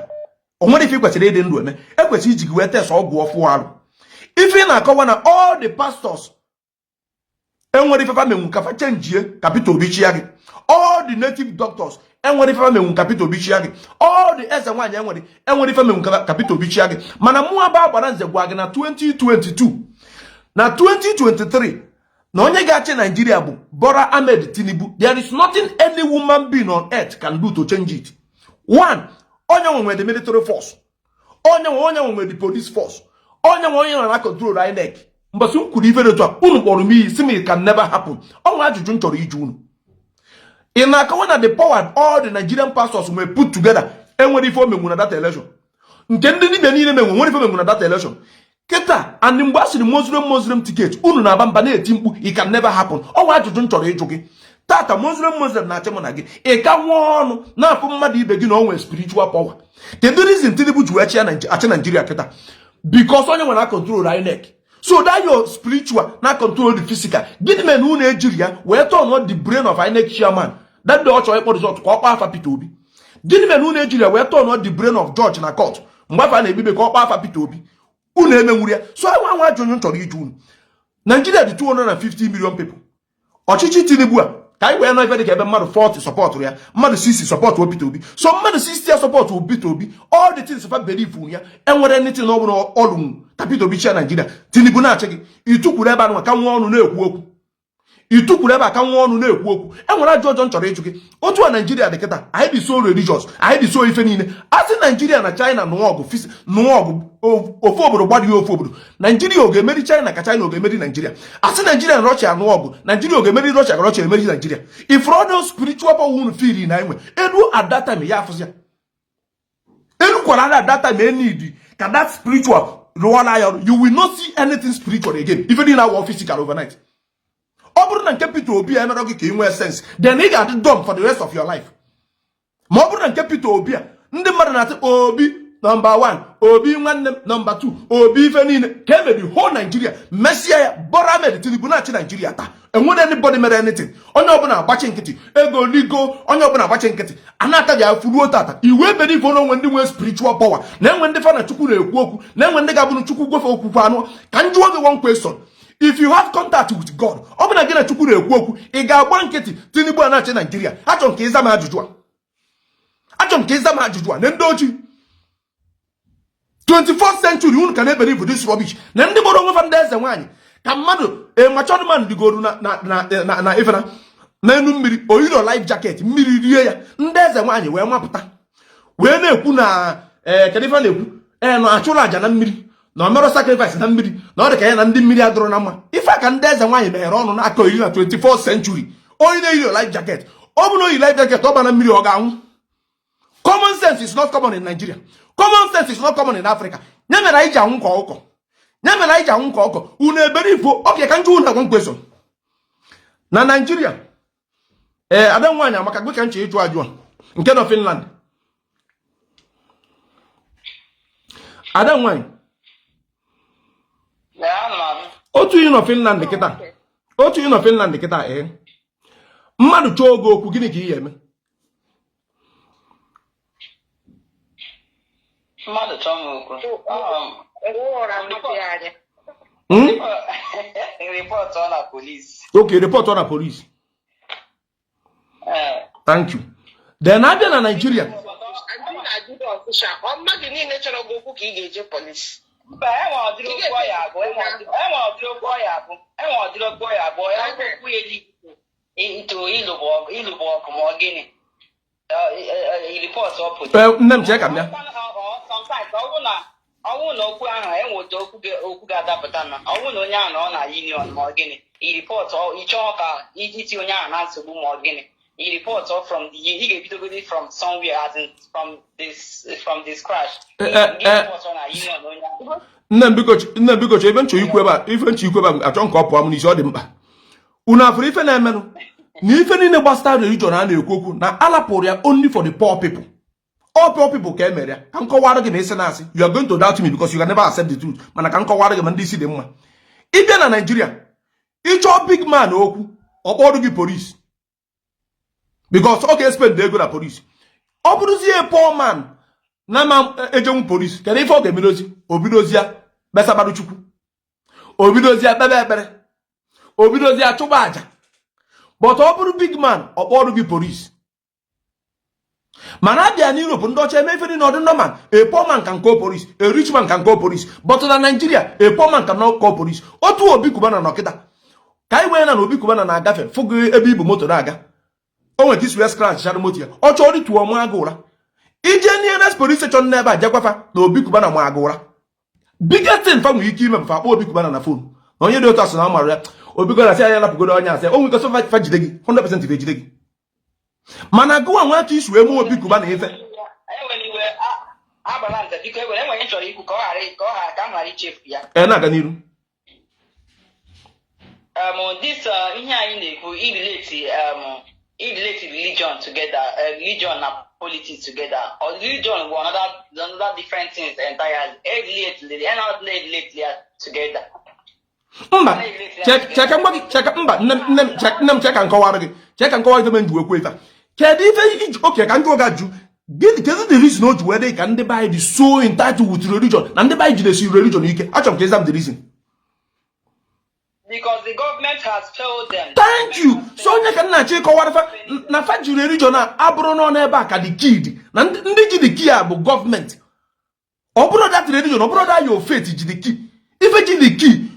onwere ife kwesịrị ịdị ndụ eme ekwesịrị iji wee test ọgwụ ọfụ arụ ife na-akọwa na all the pastors enwere ifefa menwu kafa chenjie ka Peter Obi chia gị. All the native doctors enwere ifefa menwu ka Peter Obi chia gị. All the eze nwaanyị enwere ife menwu ka Peter Obi chia gị. Mana mụ aba agbara nze gwa gị na 2022 na 2023 na onye ga-achị Nigeria bụ Bola Ahmed Tinubu. There is nothing any woman being on earth can do to change it. One, onye nwe the military force, onye nwe the police force, onye na control INEC. Mbasi kwuru ife detu a unu kpọrọ m iyi si me can never happen. Ọnwa ajụjụ m chọrọ iju unu. Ị na-akawa na the power all the Nigerian pastors were put together enwere ife omenwu na that election. Nke ndị dibịa niile menwe nwere ife omenwu na that election. Kịta and mgbe asịrị Muslim ticket unu na-aba mba na-eti mkpu it can never happen. Ọnwa ajụjụ m chọrọ ịjụ gị. Tata Muslim na-achị mụ na gị ị ka nwa ọnụ na-afụ mmadụ ibe gị na onwe spiritual power. Kedu reason Tinubu ji wee achị Nigeria kịta? Because onye nwere control INEC. So that your spiritual not control the physical. Gịnị men unu ejiri ya wee turn on the brain of INEC chairman. That the ọchọ ịkpọ result ka ọkpa afa Peter Obi. Gịnị men unu ejiri ya wee turn on the brain of George na court. Mgbe afa na-ebibe ka ọkpa afa Peter Obi. Unu emenwuru ya. So nwa ajụjụ chọrọ iju unu. Nigeria dị 250 million people. Ọchịchị Tinubu a ka anyị wee nọ ife dị ka ebe mmadụ 40 support ya, mmadụ 60 support Peter Obi. So mmadụ 60 ya support Peter Obi. All the things fa believe ya enwere anything ọbụla ọlụ ka Peter Obi chia Nigeria. Tinubu na-achị gị itukwuru ebe anụ ka nwa ọnụ na-ekwu okwu. Itukwuru ebe ka nwa ọnụ na-ekwu okwu. Enwere ajụjụ nchọrọ ịjụ gị. Otu a Nigeria dị kịta, anyị dị so religious, anyị dị so ife niile. Asị Nigeria na China nụọ ọgụ ofu obodo gbadị ofu obodo. Nigeria ọ ga-emeri China ka China ọ ga-emeri Nigeria. Asị Nigeria na Russia nụọ ọgụ, Nigeria ọ ga-emeri Russia ka Russia emeri Nigeria. If all spiritual power unu feel na enwe, elu at that time ya afụzia. Elu kwara at that time need ka that spiritual you will not see anything spiritual again. Even in our physical overnight. Ọ bụrụ na nke Peter Obi emerọ gị ka ị nwee sense, then ị ga-adị dumb for the rest of your life. Ma ọ bụrụ na nke Peter Obi a ndị mmadụ na-atị Obi number 1, Obi nwanne m number 2, Obi ife niile ka emebi whole Nigeria mesia ya Bola Ahmed Tinubu na-achị Nigeria taa. Enwere anybody mere anything. Onye ọbụla agbachi nkịtị ego ligo, onye ọbụla agbachi nkịtị anata ya furuo tata. Iwe ebe dị na onwe ndị nwee spiritual power na enwe ndị fa na Chukwu na-ekwu okwu na enwe ndị ga-abụ Chukwu gwefe okwu anụ. Ka m jụọ gị one question. If you have contact with God, ọ bụ na gị na Chukwu na-ekwu okwu, ị ga-agba nkịtị Tinubu a na-achị Nigeria. Achọ nke ịza m ajụjụ a na ndị ojii 24th century unu ka na-ebelieve this rubbish na ndị gboro onwe fa ndị eze nwaanyị ka mmadụ matured man digoro na ifena na enu mmiri oyiro life jacket mmiri rie ya ndị eze nwaanyị wee mapụta wee na-ekwu na kedu ife na-ekwu na achụrụ aja na mmiri na omero sacrifice na mmiri na ọ dị ka ya na ndị mmiri adụrụ na mma ife ka ndị eze nwaanyị meghere ọnụ n'aka oyiri na 24th century onye na-eyiro life jacket ọ bụ na oyi life jacket ọ ba na mmiri ọ ga-anwụ. Common sense is not common in Nigeria. Common sense is not common in Africa. Nyemere anyị ji anwụ ka ọkọ. Unu ebere ifo oke ka njụ unu agwa question. Na Nigeria ada nwaanyị amaka gwe ka nche ịjụ ajụ nke nọ Finland. Ada nwaanyị otu ị nọ Finland kịta mmadụ chọọ oge okwu gịnị ka ị ga-eme? Mmadụ chọọ m okwu. Report on the police. Okay, report on the police. Thank you. Then abịa na Nigeria. Nne m chee ka m ya. Ọnwụ na okwu ahụ enweta okwu ga-adapụta na ọnwụ na onye ahụ nọ na union ma ọ gịnị iripọtụ ịchọọ ka iti onye ahụ na nsogbu ma ọ gịnị iripọtụ from the ị ga-ebidogodi from somewhere as in from this crash iripọtụ na union onye ahụ. Nne m biko ife nchọ ikwu ebe a achọ nke ọ pụọ m n'isi ọ dị mkpa. Unu afụrụ ife na-emenụ na ife niile gbasara religion a na-ekwu okwu na alapụrụ ya only for the poor people. All poor people ka emere ya ka nkọwara gị na isi na-asị you are going to doubt me because you can never accept the truth mana ka nkọwara gị ma ndị isi dị mma. Ịbịa na Nigeria ịchọọ big man okwu ọkpọrụ gị police because ọ ga-espend ego na police. Ọ bụrụzie poor man na ma ejenwu police kedu ife ọ ga-emedozi obidozia besabarụ Chukwu obidozia kpebe ekpere obidozi achụba aja but ọ bụrụ big man ọkpọrụ gị police mana abịa na Europe ndị ọcha emefere na ọdị normal a poor man can call police a rich man can call police but na Nigeria a poor man cannot call police otu Obi Kubana nọkịta ka anyị wee na Obi Kubana na-agafe fụgụ ebe ibu moto na-aga o nwere ka isi wee scratch chara moto ya ọ chọrọ ịtụọ mụ agụ ụra ije nearest police station n'ebe a jekwafa na Obi Kubana mụ agụ ụra biggest thing fa nwere ike ime bụ fa kpọọ Obi Kubana na phone na onye dị otu asị na ọ mara ya Obi Kubana sị anya napụgodo onye asị o nwere ike fa jide gị 100% ejide gị mana gụwa nwa aka isi wee mụ Obi Kubana ife na-aga n'iru this ihe anyị na-ekwu relate religion together, religion and politics together, or religion were another different things entirely. Relate together. Mba, cheka nkọwara gị cheka nkọwa ife men juwe ife kedu ife oke ka ndị ọga ju kedu the reason o ji wee dị ka ndị be dị so entitled with religion na ndị be jidesi religion ike achọrọ m ka ịzam the reason. Because the government has told them. Thank you. So onye ka nna chi kọwara fa na fa jiri religion a abụrụ nọ n'ebe a ka the kid na ndị ji the key a bụ government. Ọ bụrụ that religion, ọ bụrụ that your faith ji the key. Ife ji the key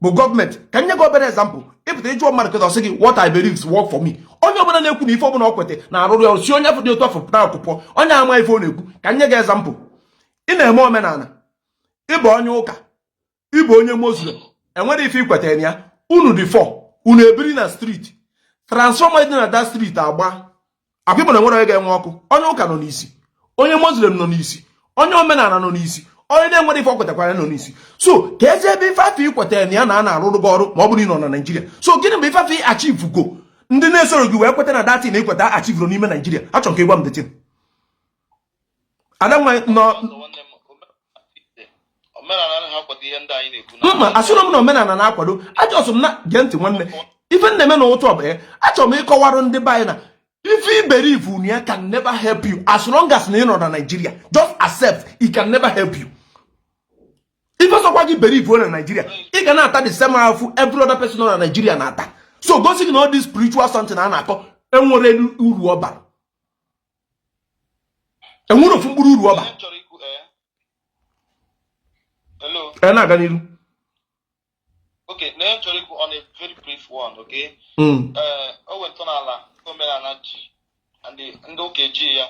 bụ government. Ka nye gị obere example. Ịpụta ịjụọ mmadụ kịta ọsị gị what I believe work for me. Onye ọbụla na-ekwu na ife ọbụla ọ kwete na arụrụ ya si onye afọ dị otu afọ pụta akwụkwọ onye ama ife ọ na-ekwu ka nye gị example. Ị na-eme omenala. Ị bụ onye ụka. Ị bụ onye Muslim. Enwere ife ikwete na ya unu dị 4 unu ebiri na street transformer dị na that street agba akwa na nwere onye ga-enwe ọkụ onye ụka nọ n'isi onye Muslim nọ n'isi onye omenala nọ n'isi onye na-enwere ife okwetekwara nọ n'isi so ka ezi ebe ife afọ ikwete na ya na a na-arụrụ gị ọrụ ma ọ bụrụ ị nọ na Nigeria so gịnị bụ ife afọ achieve go ndị na-esoro gị wee kweta na datin na ikweta achieve n'ime Nigeria achọrọ ka ịgwa m detin ada nwa nọ mma asụrụ m na omenala na-akwado ajọsọ m na gee ntị nwanne ife nna-eme na ụtụ ọbụ achọrọ m ịkọwarụ ndị be anyị na ife iberive unu ya can never help you as long as na ị nọ na Nigeria just accept it can never help you ife sọkwa gị berive na Nigeria ị ga na-ata the same ahụfụ every other person nọ na Nigeria na-ata so gosi gị na all this spiritual something a na-akọ enwere uru ọ bara enwere ofu mkpụrụ uru ọ bara. Hello. Na-aga Okay, now I'm trying on a very brief one, okay? I went on ala omenala ji and the okay ji ya,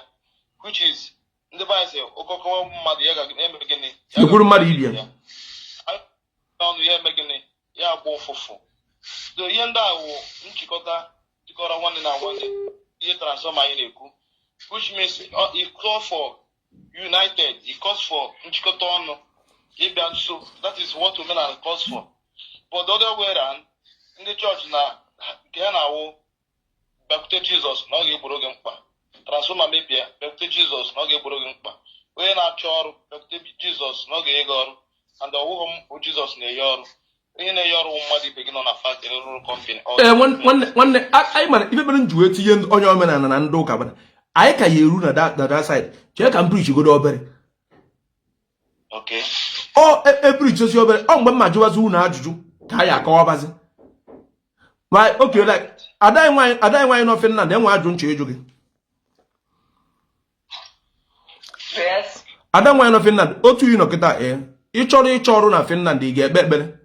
which is the Bible say okoko mmadụ ya ga-eme gịnị? Ya kwuru mmadụ ibia. I found ya megịnị ya agba ụfụfụ. So ihe ndị a wụ nchịkọrọ nwanne na nwanne ihe transform anyị na-ekwu, which means it calls for united, it calls for nchịkọta ọnụ. So that is what omenala calls for. But the other way around, in the church now, Baptist Jesus, no get broken pa. Transform maybe Baptist Jesus, no get broken pa. When I chor Baptist Jesus, no get gor, and the home Jesus ne yor. In a yor madi begin on a fast in a little company. One I man, even do it on your man and do cabin. I can you run that side. Check and preach you go over. Okay. Oh, every just your very own majuazu na juju. Kaya kawabazi. Why, okay, like I die wine of Finland, then why don't you? Yes. I don't wine of Finland. O to you know kita each other na Finland they get better.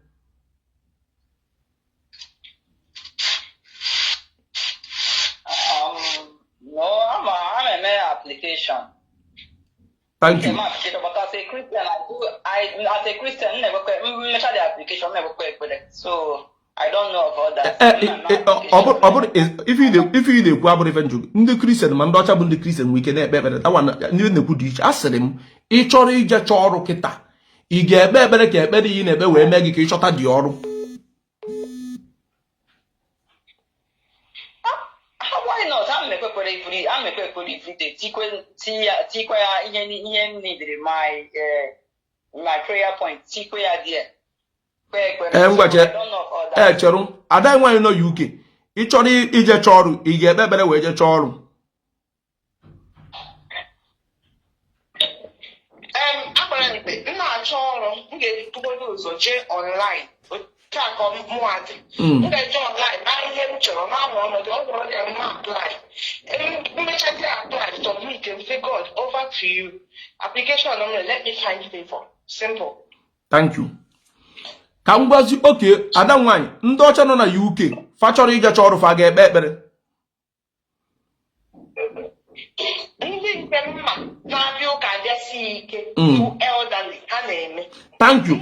No, I'm a application. Thank you. But as a Christian, as a Christian, never the application never with it. So I don't know about that. If you the Guabo event, the Christian, Mandocha, the Christian, we can have better. I want to the good dish. Ask him, each other, Jachoro Kita. He get better, get better in a way, make a shot at the oro. Why not? I'm a pretty free. Sequoia, needed my prayer point. Sequoia, dear. Cherum, I don't want to know UK. Each other is a choru, he get better way a choru. Apparently, not chọrọ m ga-ebugodo ụzọ jee online track on Muad. They don't like I him to one of the other apply. Apply to meet and say, God, over to you. Application number, let me find favor. Simple. Thank you. Ka m gwazi oke ada nwanyị ndị ọcha nọ na UK fa chọrọ ije chọrọ fa ga-ekpe ekpere. Ndị nke mma na-abịa ụka abịasi ike bụ elderly ha na-eme. Thank you.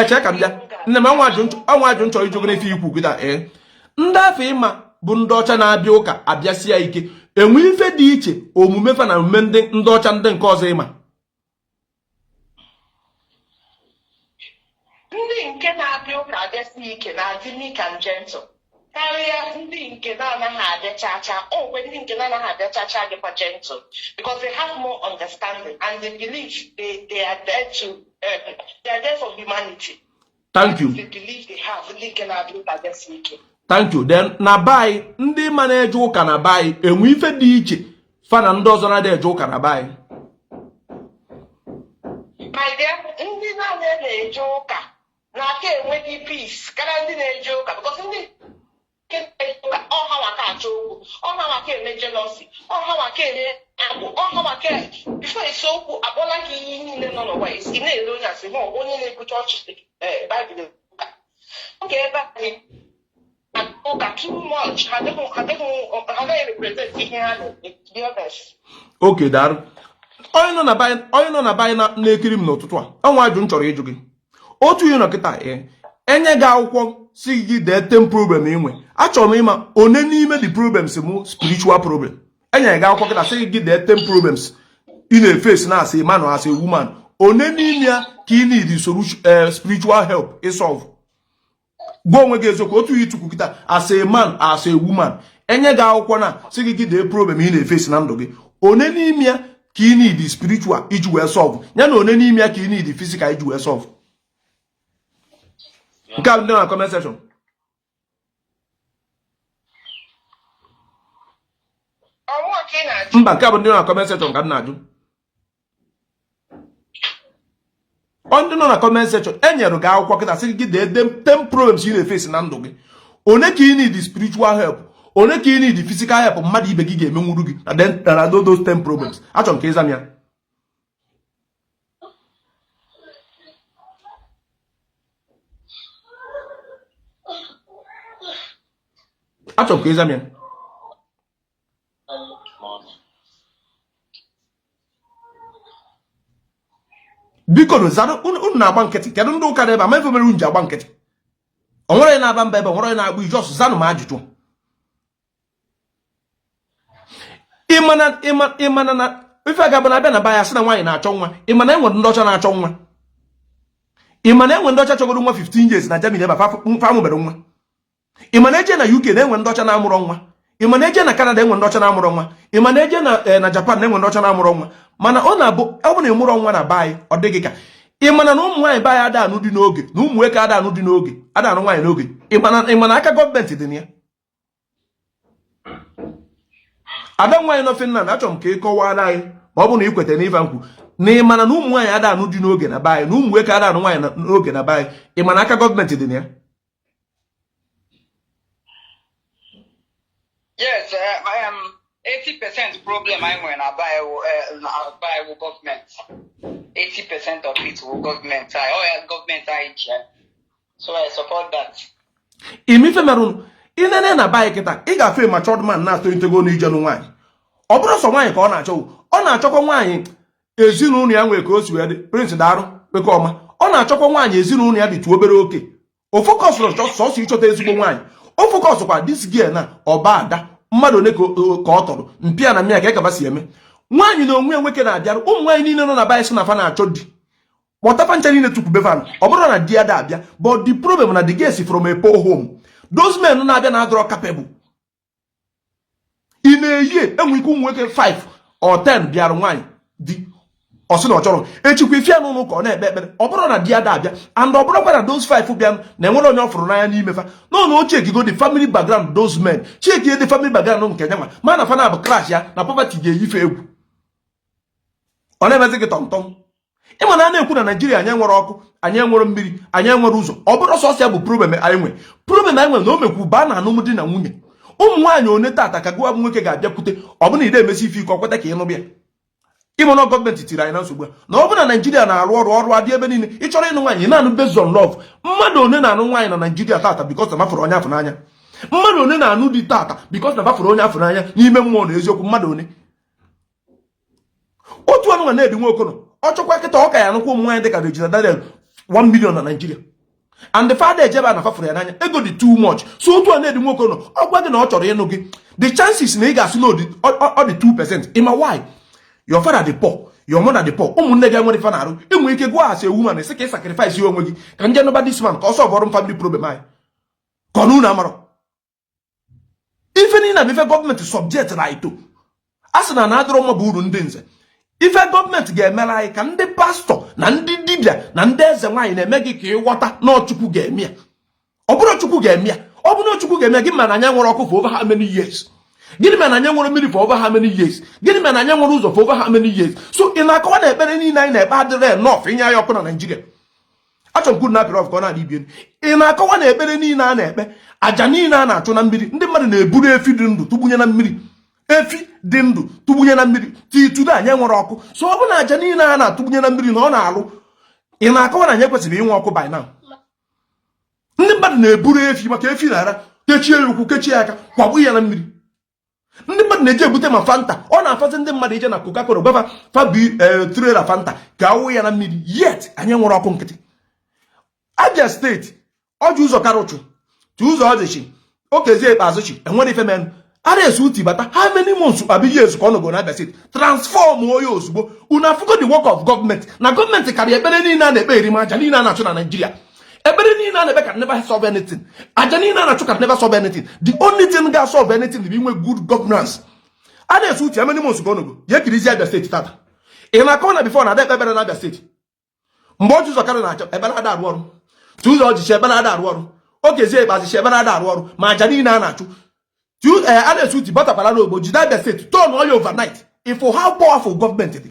Che ka m bịa. Nne m anwajụ nchọrọ ijogo n'efe ikwu gịda ndị afọ ịma bụ ndị ọcha na-abịa ụka abịasi ya ike enwe ife dị iche omume fa na omume ndị ọcha ndị nke ọzọ ịma. Ndị nke na-abịa ụka abịasi ike na-adị meek and gentle karịa ndị nke na-anaghị abịa chacha. Mgbe ndị nke na-anaghị abịa chacha dịkwa gentle because they have more understanding and they believe they are there to they are there for humanity. Thank you. They believe they have ndị nke na-abịa ụka abịasi ike. Thank you. Then na bai ndị ma na-eje ụka na bai enwe ife dị iche fa na ndị ọzọ na-adị eje ụka na bai. My dear, ndị na-eje ụka na-aka enweghị peace karịa ndị na-eje ụka because ndị ọha maka achọ okwu, ọha maka eme jealousy, ọha maka eme agwụ, ọha maka bifo esi okwu akpọla gị ihe niile nọ n'ụwa isi na-ele onye asị hụ onye na-ekwu chọọchị Baịbụl ụka. Oge ebe anyị ụka too much ha naghị represent ihe ha na-be honest. Okay, darụ. Onye nọ na bai na-ekiri m n'ụtụtụ a ọnwa ajụ m chọrọ ịjụ gị otu ihe nọkịta enye gị akwụkwọ si gị dee 10 problem inwe achọrọ m ịma one n'ime the problems mụ spiritual problem enye gị akwụkwọ kịta si gị dee 10 problems ị na-efesi na asị man or as a woman one n'ime ya ka ị need solution spiritual help isolve gwa onwe gị eziokwu otu ihe tukwu kịta as a man as a woman enye gị akwụkwọ na si gị dee problem ị na-efesi na ndụ gị one n'ime ya ka ị need spiritual iji wee solve ya na one n'ime ya ka ị need physical iji wee solve. Nke a ndị na comment section. Mba, nke a bụ ndị na comment section ka m na-ajụ. Ndị nọ na comment section enyere gị akwụkwọ kịta sị gị dee 10 problems ị na-efesi na ndụ gị one ka ị need spiritual help one ka ị need physical help mmadụ ibe gị ga-emenwuru gị na those 10 problems achọrọ m ka ịza m ya. Achọrọ m ka ịza m ya. Biko unu na-agba nkịtị kedu ndị ụka ebe a ma efe mere unu ji agba nkịtị o nwere na-aba mba ebe o nwere na-agba ijos zanụ m ajụjụ ịmana na ife ga-abụ na-abịa na baya sị na nwaanyị na-achọ nwa ịmana enwere ndị ọcha na-achọ nwa ịmana enwe ndị ọcha chọgoro nwa 15 years na Germany ebe fa mụbere nwa ịmana eje na UK na-enwe ndị ọcha na-amụrọ nwa ịmana eje na Canada enwe ndị ọcha na-amụrọ nwa ịmana eje na Japan na-enwe ndị ọcha na-amụrọ nwa mana ọ na-abụ ọ bụ na ịmụrọ nwa na baanyị ọ dịghị ka ịmana na ụmụ nwaanyị baanyị ada anụ dị n'oge na ụmụ nwoke ada anụ dị n'oge ada anụ nwaanyị n'oge ịmana aka gọọmenti dị na ya. Ada nwaanyị nọ Finland achọrọ m ka ị kọwara anyị ma ọ bụ na ị kwetara n'ife nkwu na ịmana na ụmụ nwaanyị ada anụ dị n'oge na baanyị na ụmụ nwoke ada anụ nwaanyị n'oge na baanyị ịmana aka gọọmenti dị na ya. Yes, I am 80% problem I'm when I buy with government. 80% of it will government. Government so I support that. Imife merun inene na buy kita ị ga-afe matured man na-atọ itego n'ije nwaanyị ọ bụrụ sọ nwaanyị ka ọ na-achọkwa nwaanyị ezinụlọ ya nwee ka o si wee dị Prince Darụ Kweke Ọma ọ na-achọkwa nwaanyị ezinụlọ ya dị tu obere oke o focus sọsọ ịchọta ezigbo nwaanyị o focus kwa this girl na ọba ada mmadụ one ka ọ tọrọ mpịa na mmịa ka ekaba si eme nwaanyị na onwe nwoke na-abịara ụmụ nwaanyị niile nọ na baị sị na fa na-achọ di kpọtafa ncha niile tukwube fan ọ bụrụ na di ya da abịa but the problem na the girl si from a poor home those men na-abịa na adọrọ capable ị na-eyi enwe ike ụmụ nwoke 5 or 10 bịara nwaanyị di ọ sị na ọ chọrọ echikwa ife ya n'ụlọ ka ọ na-ekpe ekpere ọ bụrụ na di ya da abịa and ọ bụrụkwa na those 5 bịa na enwere onye ọ fụrụ n'anya n'ime fa na o chekigo the family background those men cheki the family background nke nyanwa ma na fa na bụ clash ya na poverty ga-eyife egwu ọ na-emezi gị tọmtọm ịma na a na-ekwu na Naijiria anyị nwere ọkụ, anyị nwere mmiri, anyị nwere ụzọ. Ọ bụrụ sọsọ ya bụ problem anyị nwe. Problem anyị nwe na o mekwu baa na alụmdi na nwunye. Ụmụ nwaanyị one tata ka gụwa bụ nwoke ga-abịakwute, ọ bụ na ide emesi ife ike ọkweta ka ị nụbịa. Ịmụ na gọọmenti tiri anyị na nsogbu na ọ bụ na Naijiria na-arụ ọrụ adị ebe niile. Ị chọrọ ịnụ nwaanyị na-anụ based on love. Mmadụ one na-anụ nwaanyị na Naijiria tata because na mafụrụ onye afọ n'anya. Mmadụ one na-anụ di tata because na mafụrụ onye afọ n'anya n'ime mmụọ na eziokwu. Mmadụ one otu anụ na-ebi Nwaokolo ọ chọkwa kịta ọ ka ya nụkwa ụmụ nwaanyị dịka Regina Daniel 1 million na Naijiria, and the father ejebe na fafụrụ ya n'anya ego dị too much. So otu a na-ebi Nwaokolo ọ gwa gị na ọ chọrọ ịnụ gị, the chances na ị ga-asị na ọ dị 2%. Ịma why? Your father dị poor, your mother dị poor, ụmụnne gị enwere ife na-arụ. Enwere ike gwa asị ewu mana esi ka ị sacrifice onwe gị ka nje nụba this man ka ọ sọọ ọrụ family problem anyị ka ọ nụ na amarọ ife niile na ife gọọmenti subject na ito a sị na adịrọ mma bụ uru ndị nze. Ife gọọmenti ga-emere anyị ka ndị pastọ na ndị dibịa na ndị eze nwaanyị na-eme gị ka ị ghọta na Chukwu ga-eme ya. Ọ bụrụ Chukwu ga-eme ya, ọ bụrụ Chukwu ga-eme ya, gị ma na anya nwere ọkụ for over how many years? Gịnị mere na anya nwere mmiri for over how many years? Gịnị mere na anya nwere ụzọ for over how many years? So ị na-akọwa na ekpere niile anyị na-ekpe adịrị enough inye anyị ọkụ na Naijiria. Achọ m kwuru na apịrị ọf ka ọ na-adị ibie. Ị na-akọwa na ekpere niile a na-ekpe, aja niile a na-achụ na mmiri, ndị mmadụ na-eburu efi dị ndụ tụgbunye na mmiri, efi dị ndụ tụgbunye na mmiri titude anyị nwere ọkụ. So ọ bụ na aja niile a na-atụgbunye na mmiri na ọ na-alụ, ị na-akọwa na anyị kwesịrị inwe ọkụ by now. Ndị mmadụ na-eburu efi maka efi na-ara, kechie ya ụkwụ, kechie ya aka, kwagbu ya na mmiri. Ndị mmadụ na-eje ebute ma Fanta, ọ na-afazi ndị mmadụ ije na Coca-Cola gbafa fabi trailer Fanta ka awụ ya na mmiri, yet anyị nwere ọkụ nkịtị. Abia steeti ọjị ụzọ Karuchu tu ụzọ ọdịchi okezie ikpeazụchi enwere ife menụ ara esu uti bata ha many months abi years ka ọ nọgo na Abia steeti transform oye ozugbo. Unu afụgo the work of government na gọọmenti karịa ekpere niile a na-ekpe eri ma aja niile a na-achụ na Naijiria. Ekpere niile a na-ekpe ka never solve anything, aja niile a na-achụ ka never solve anything. The only thing ga solve anything bụ inwe good governance. A na-esu uti many months ka ọ nọgo ya kirizi Abia steeti tata. Ị na-akọ na before na ada ekpere na Abia steeti mgbe ọjị ụzọ Karu na-achọ ebe na-ada arụ ọrụ, tu ụzọ ọjịchi ebe na-ada arụ ọrụ, okezie ikpeazụchi ebe na-ada arụ ọrụ, ma aja niile a na-achụ a na-esu uti batakwara n'ogbo jide Abia steeti turn oil overnight. Ifụ how powerful government dị,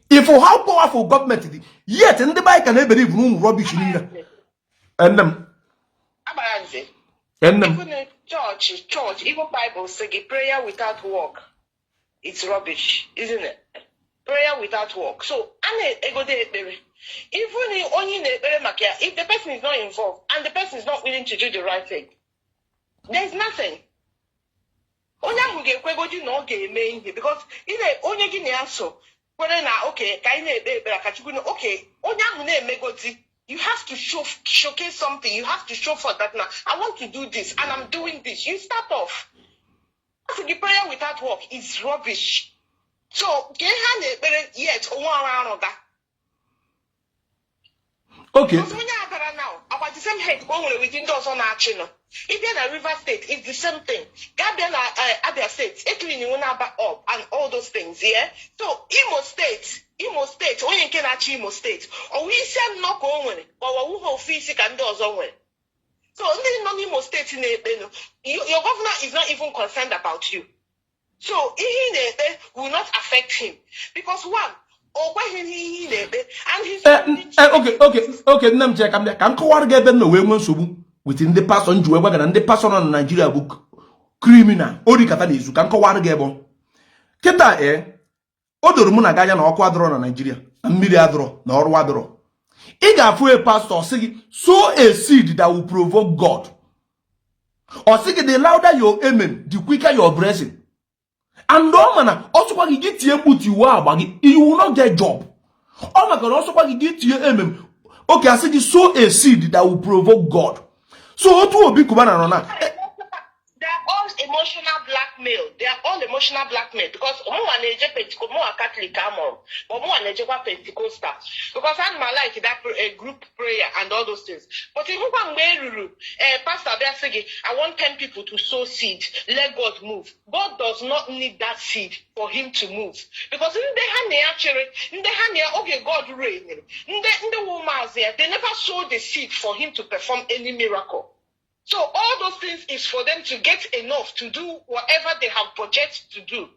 ifụ how powerful government dị, yet ndị be anyị ka na-ebere ibu n'ụmụ rọbish niile. Enem Church, even Bible say prayer without work, it's rubbish, isn't it? Prayer without work. So, even if the person is not involved and the person is not willing to do the right thing, there's nothing. Onye ahụ ga-ekwego di na ọ ga-eme ihe because onye gị na-aso kwere na okay ka anyị na-ekpe ekpere ka Chukwu okay onye ahụ na-emegodi. You have to showcase something. You have to show for that now. I want to do this and I'm doing this. You start off. So the prayer without work is rubbish. So yet okay. Now about the same head within those on action. If you're in River State, it's the same thing. Gabiana Abia State, up and all those things, yeah. So Imo State, only can achieve Imo State. Or we send no going, but who have physical and does on. So only non Imo State in your governor is not even concerned about you. So he will not affect him because one. And he's okay. Nne m check am ka m kọwara gị ebe nna wee nwee nsogbu within the person nji wee gwa gị na ndị person nọ na Nigeria bụ criminal ori kata na-ezu ka m kọwara gị ebe kịta o doro mụ na gị anya na ọkụ adịrọ na Nigeria na mmiri adịrọ na ọrụ adịrọ. Ị ga-afụ a pastor sị gị sow a seed that will provoke God, or sị gị the louder your amen the quicker your blessing. And all manner also kwa get tie put you will not get job. Oh my God, also kwa get tie okay, I said you sow a seed that will provoke God. So what will be kubana na? They are all emotional blackmail. They are all emotional blackmail because more Catholic but more Pentecostal. Because I'm like that group prayer and all those things. But if you can Pastor Biasegi, I want 10 people to sow seed. Let God move. God does not need that seed for him to move. Because in the okay, God reign. In the woman's there, they never sowed the seed for him to perform any miracle. So all those things is for them to get enough to do whatever they have projected to do.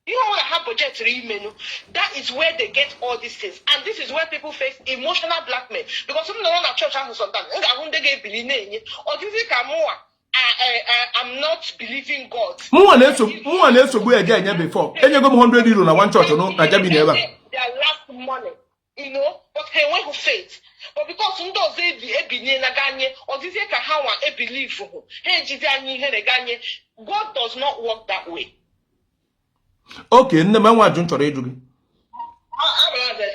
You know what have budget menu. That is where they get all these things. And this is where people face emotional blackmail. Because some don't know church and sometimes or this is I'm not believing God. Again before. Can you go 100 euro na one church no? Their last money. You know, but they went with faith. But because some those or this believe God does not work that way. Okay, nne m nwa ajụ nchọrọ ịjụ gị.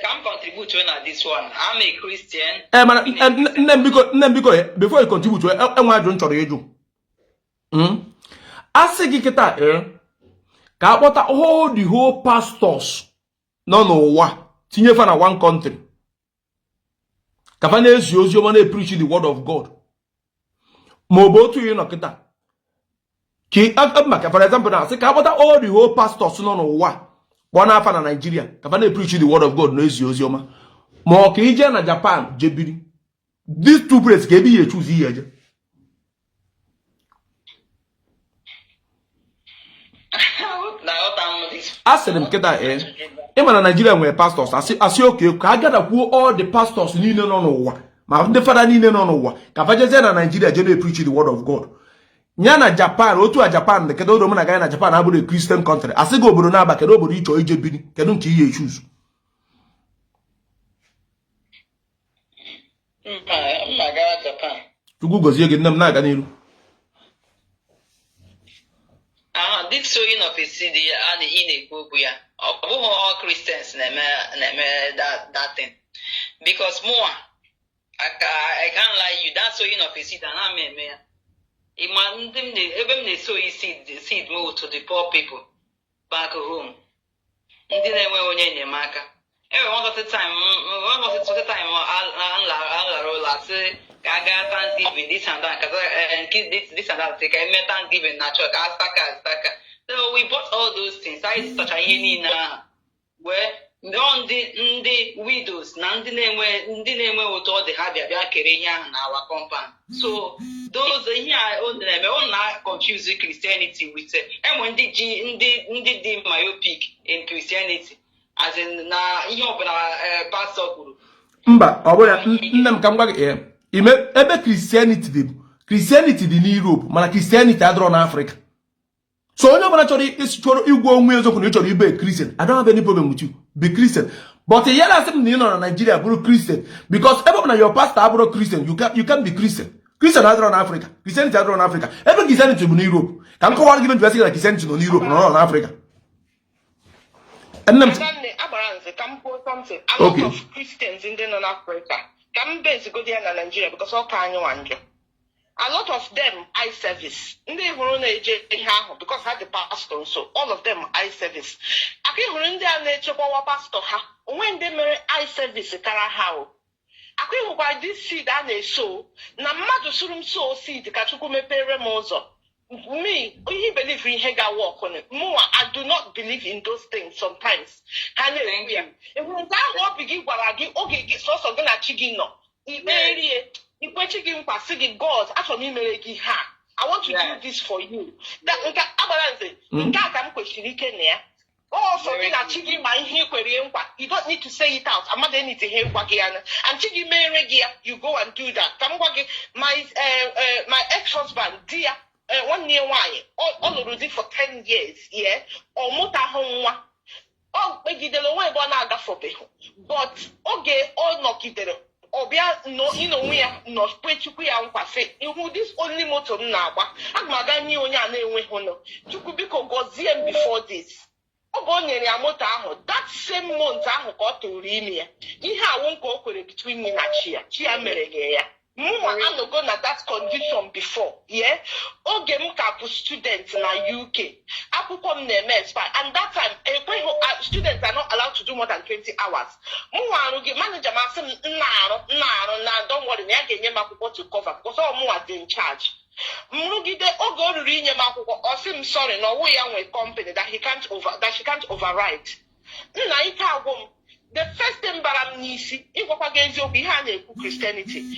I'm contributing on this one. I'm a Christian. Nne m biko before you contribute enwe ajụ nchọrọ ịjụ. Asị gị kịta ka akpọta all the whole pastors nọ n'ụwa tinye fa na one country. Ka fa na-ezi ozi ọma na-preach the word of God. Ma ọ bụ otu ihe nọ kịta. For example, now, say, all the whole pastors no what one half in Nigeria, can preach the word of God, no Yosioma. More Kija and Japan, Jebiri. These two places can be a choose here. I said them get even in Nigeria where pastors, I say okay, I gotta put all the pastors need no what. My father need no what. Kavaja in Nigeria, they preach the word of God. Nyana Japan, otu a Japan, the kedo Roman guy na Japan abụrụ a Christian country. Asịgo obodo na-aba kedo obodo ịchọ ije biri, kedu nke ihe choose. Japan. Chukwu gozie gị nne m na-aga n'iru. This sowing of a seed and in a group ya. All Christians na-eme that thing. Because more, I can't lie you, that sowing of a seed and I'm a even they sow seed move to the poor people back home. Every one of the time I say I got Thanksgiving this and that this and that. I met Thanksgiving natural so we bought all those things. I such a now where the widows ndị na-enwe ụtọ ọ dị ha bịa kere ihe ahụ na our compound. So those ihe ọ na confuse Christianity with enwe ndị dị myopic in Christianity as in na ihe ọbụla pastor kwuru. Mba, ọ bụla nne m ka m gwa gị ebe Christianity dị n'Europe mana Christianity adịrọ n'Africa. So onye ọbụla chọrọ igwe onwe eziokwu na ịchọrọ ibe Christian, I don't have any problem with you. Be Christian. But the yellow thing you know in Nigeria bụrụ Christian. Because everyone your pastor abụrụ Christian, you can't be Christian. Christian adịrọ n'Africa. Christianity adịrọ n'Africa. Ebe Christianity bụ n'Europe. Ka m kọwara gị ebe njiwasị na Christianity nọ n'Europe nọ n'Africa. A lot of Christians in the Africa. Come basically go there in Nigeria because all kind of a lot of them eye service. Because I had the pastor, so all of them eye service. I can't pastor when they marry eye service. I can't buy this seed and a sow. Namadu surum sow seed. Kachukume pere mozo. Me, he believe in Hega walk on it. More, I do not believe in those things sometimes. Hallelujah. If we don't begin what I give, okay, get source of gonna chigino. God, actually, I want to do this for you. You don't need to say it out. I'm not need to hear you go and do that. My ex-husband, dear, 1 year why all already for 10 years, yeah, or mota home. Oh, maybe the lower one for but okay, all knock it. Obia no, you know, we are not pretty this only motor now. I'm Magani on your name hono. You could be Gozian before this. That same month I got to Rimia. He won't go between me and Chia Meregea. I'm not going at that condition before, yeah. Okay, Mukapu students in the UK. I come near and that time, students are not allowed to do more than 20 hours. Manager, don't worry, I can get to cover because all more in charge. Mugide Ogo Rinya sorry, no way with company that she can't override. The first thing Baram Nisi, if against your behind Christianity.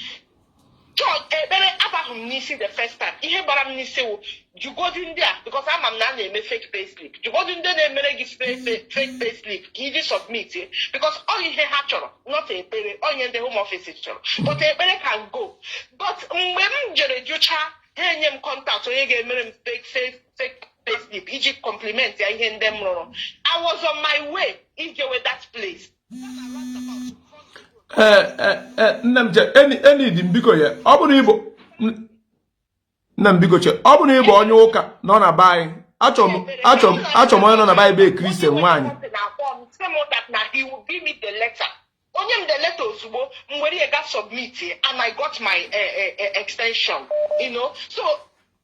Church ekpere abahum n'isi the first time. Ihe gbara m n'isi wụ jugodi ndị a because ama m na a na-eme fake payslip. Jugodi ndị na-emere gị fake payslip ka iji submit because all ihe ha chọrọ not ekpere onye ndị home office chọrọ but ekpere can go but mgbe m jere jụcha ha enye m contact onye ga-emere m fake payslip iji compliment ya ihe ndị m rụrụ. I was on my way ijewe that place. Nne m je eni dị mbiko ya ọ bụrụ Igbo nne m biko che ọ bụrụ Igbo onye ụka nọ na be anyị achọm onye nọ na be anyị be Kristian nwaanyị onye m the letter ozugbo m were ya ga submit and I got my extension, you know. So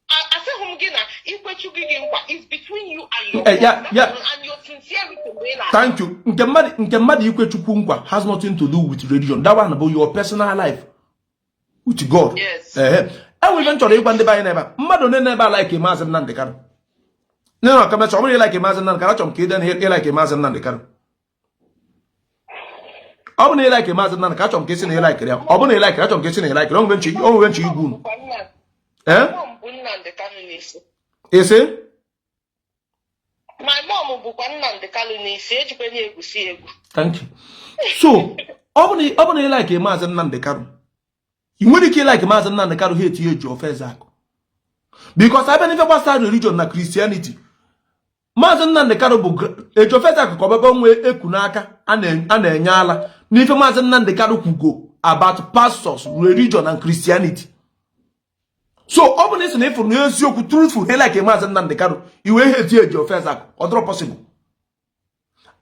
asehum gị na ikwechu gị nkwa is between you and your and your sincerity. Thank you. Nke mmadụ ikwechukwu nkwa has nothing to do with religion. That one about your personal life with God. Yes. Enwe nchọrọ ịgwa ndị be anyị n'ebe mmadụ na-ebe like Maazị Nnamdi Kanu. Nne na ọkamecha ọ bụrụ like Maazị Nnamdi Kanu, achọrọ m ka ide na like Maazị Nnamdi Kanu. Ọ bụ na like Maazị Nnamdi Kanu, achọrọ m ka esi na like ya. Ọ bụ na like, achọrọ m ka esi na like. Onwe nchi igwu unu. Ese? My mom bụkwa Nnamdi Kanu n'isi ejikwenye egusi egwu. Thank you. So, ọ bụ na like Maazị Nnamdi Kanu. I nwere ike like Maazị Nnamdi Kanu ha etinye Eji Ofeze Akụ. Because abịa n'ife gbasara religion na Christianity. Maazị Nnamdi Kanu bụ Eji Ofeze Akụ ka ọbaba nwee eku n'aka a na-enye ala n'ife Maazị Nnamdi Kanu kwugo about pastors, religion and Christianity. So ọ bụ na isi na ịfụ n'eziokwu truthful he like Maazị Nnamdi Kanu iwe ihe etinye Eji Ofeze Akụ ọ dịrọ possible.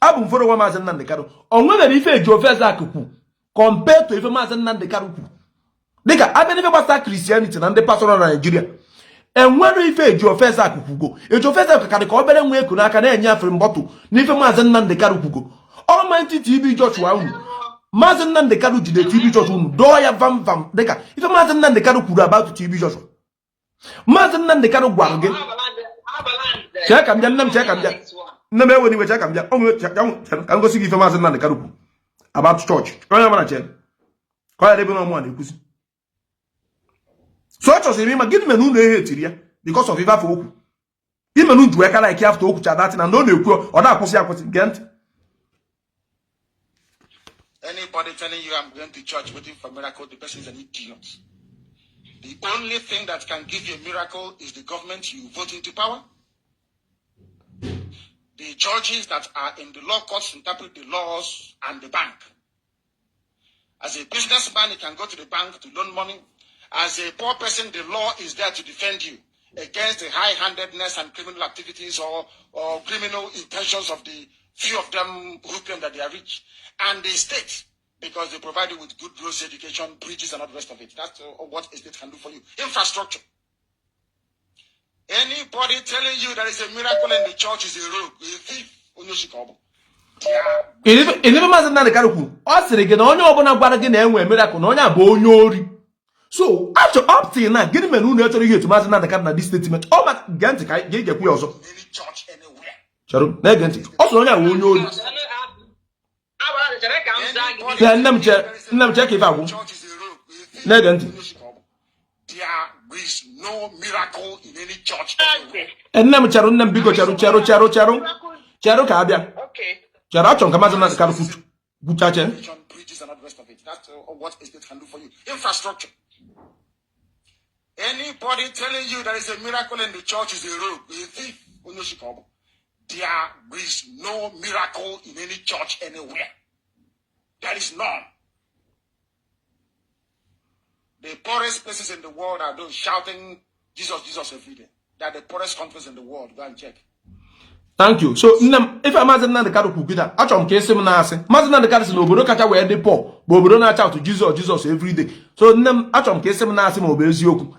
Abụ m fọrọ nwa Maazị Nnamdi Kanu o nwere ife Eji Ofeze Akụ kwu compare to ife Maazị Nnamdi Kanu kwu. Dịka abịa n'ife gbasara Christianity na ndị pastor na Nigeria enwere ife Eji Ofeze Akụ kwugo. Eji Ofeze Akụ ka dị ka obere nwa eku n'aka na-enye afere mbọtụ n'ife Maazị Nnamdi Kanu kwugo. Almighty TB Joshua unu Maazị Nnamdi Kanu jide TB Joshua unu dọọ ya vam dịka ife Maazị Nnamdi Kanu kwuru about TB Joshua. Maazị Nnamdi Kanu gwara gị chee ka m bịa nne m chee ka m bịa nne m ewe n'iwe chee ka m bịa ka m gosi gị ife Maazị Nnamdi Kanu kwuru about church onye mara chee ka ọ ya debe n'ọmụ a na-ekwuzi. So ọ chọsịrị ịma gịnị mere unu ehe etiri ya because of ife afọ okwu imenu ju eka like after okwu chadati na ọ na-ekwu ọ na-akwụsị gee ntị. Anybody telling you I'm going to church waiting for miracle, the person is an idiot. The only thing that can give you a miracle is the government you vote into power. The judges that are in the law courts interpret the laws and the bank. As a businessman, you can go to the bank to loan money. As a poor person, the law is there to defend you against the high-handedness and criminal activities or criminal intentions of the few of them who claim that they are rich. And the state, because they provide you with good roads, education, bridges, and all the rest of it. That's what a state can do for you. Infrastructure. Anybody telling you there is a miracle in the church is a rogue, a thief. Inife Maazị Nnamdi Kanu kwuru ọ sịrị gị na onye ọbụla gwara gị na enwe miracle na onye a bụ onye ori. So after up till now, gịnị mere unu echọrọ ihe etu Maazị Nnamdi Kanu na this statement? Ọ ma gee ntị ka gị gekwu ya ọzọ. Chọrọ na-ege ntị. Ọ sịrị onye a bụ onye ori. Nne m chee ka ife agwụ. Na-ege ntị. There is no miracle in any church. Nne m cherụ nne m biko cherụ ka abịa. Cherụ achọrọ m ka Maazị Nnamdi Kanu gwuchache. Bridges and all the rest of it. That's what a state can do for you. Infrastructure. Anybody telling you there is a miracle in the church is a rogue, a thief. There is no miracle in any church anywhere. There is none. The poorest places in the world are those shouting Jesus, Jesus every day. They are the poorest countries in the world. Go and check. Thank you. So if Maazị Nnamdi Kanu kwuru gịda achọrọ m ka esi m na-asị Maazị Nnamdi Kanu si na obodo kacha wee dị poor bụ obodo na-acha ụtụ Jesus every day. So nne m achọrọ m ka esi m na-asị ma ọ bụ eziokwu.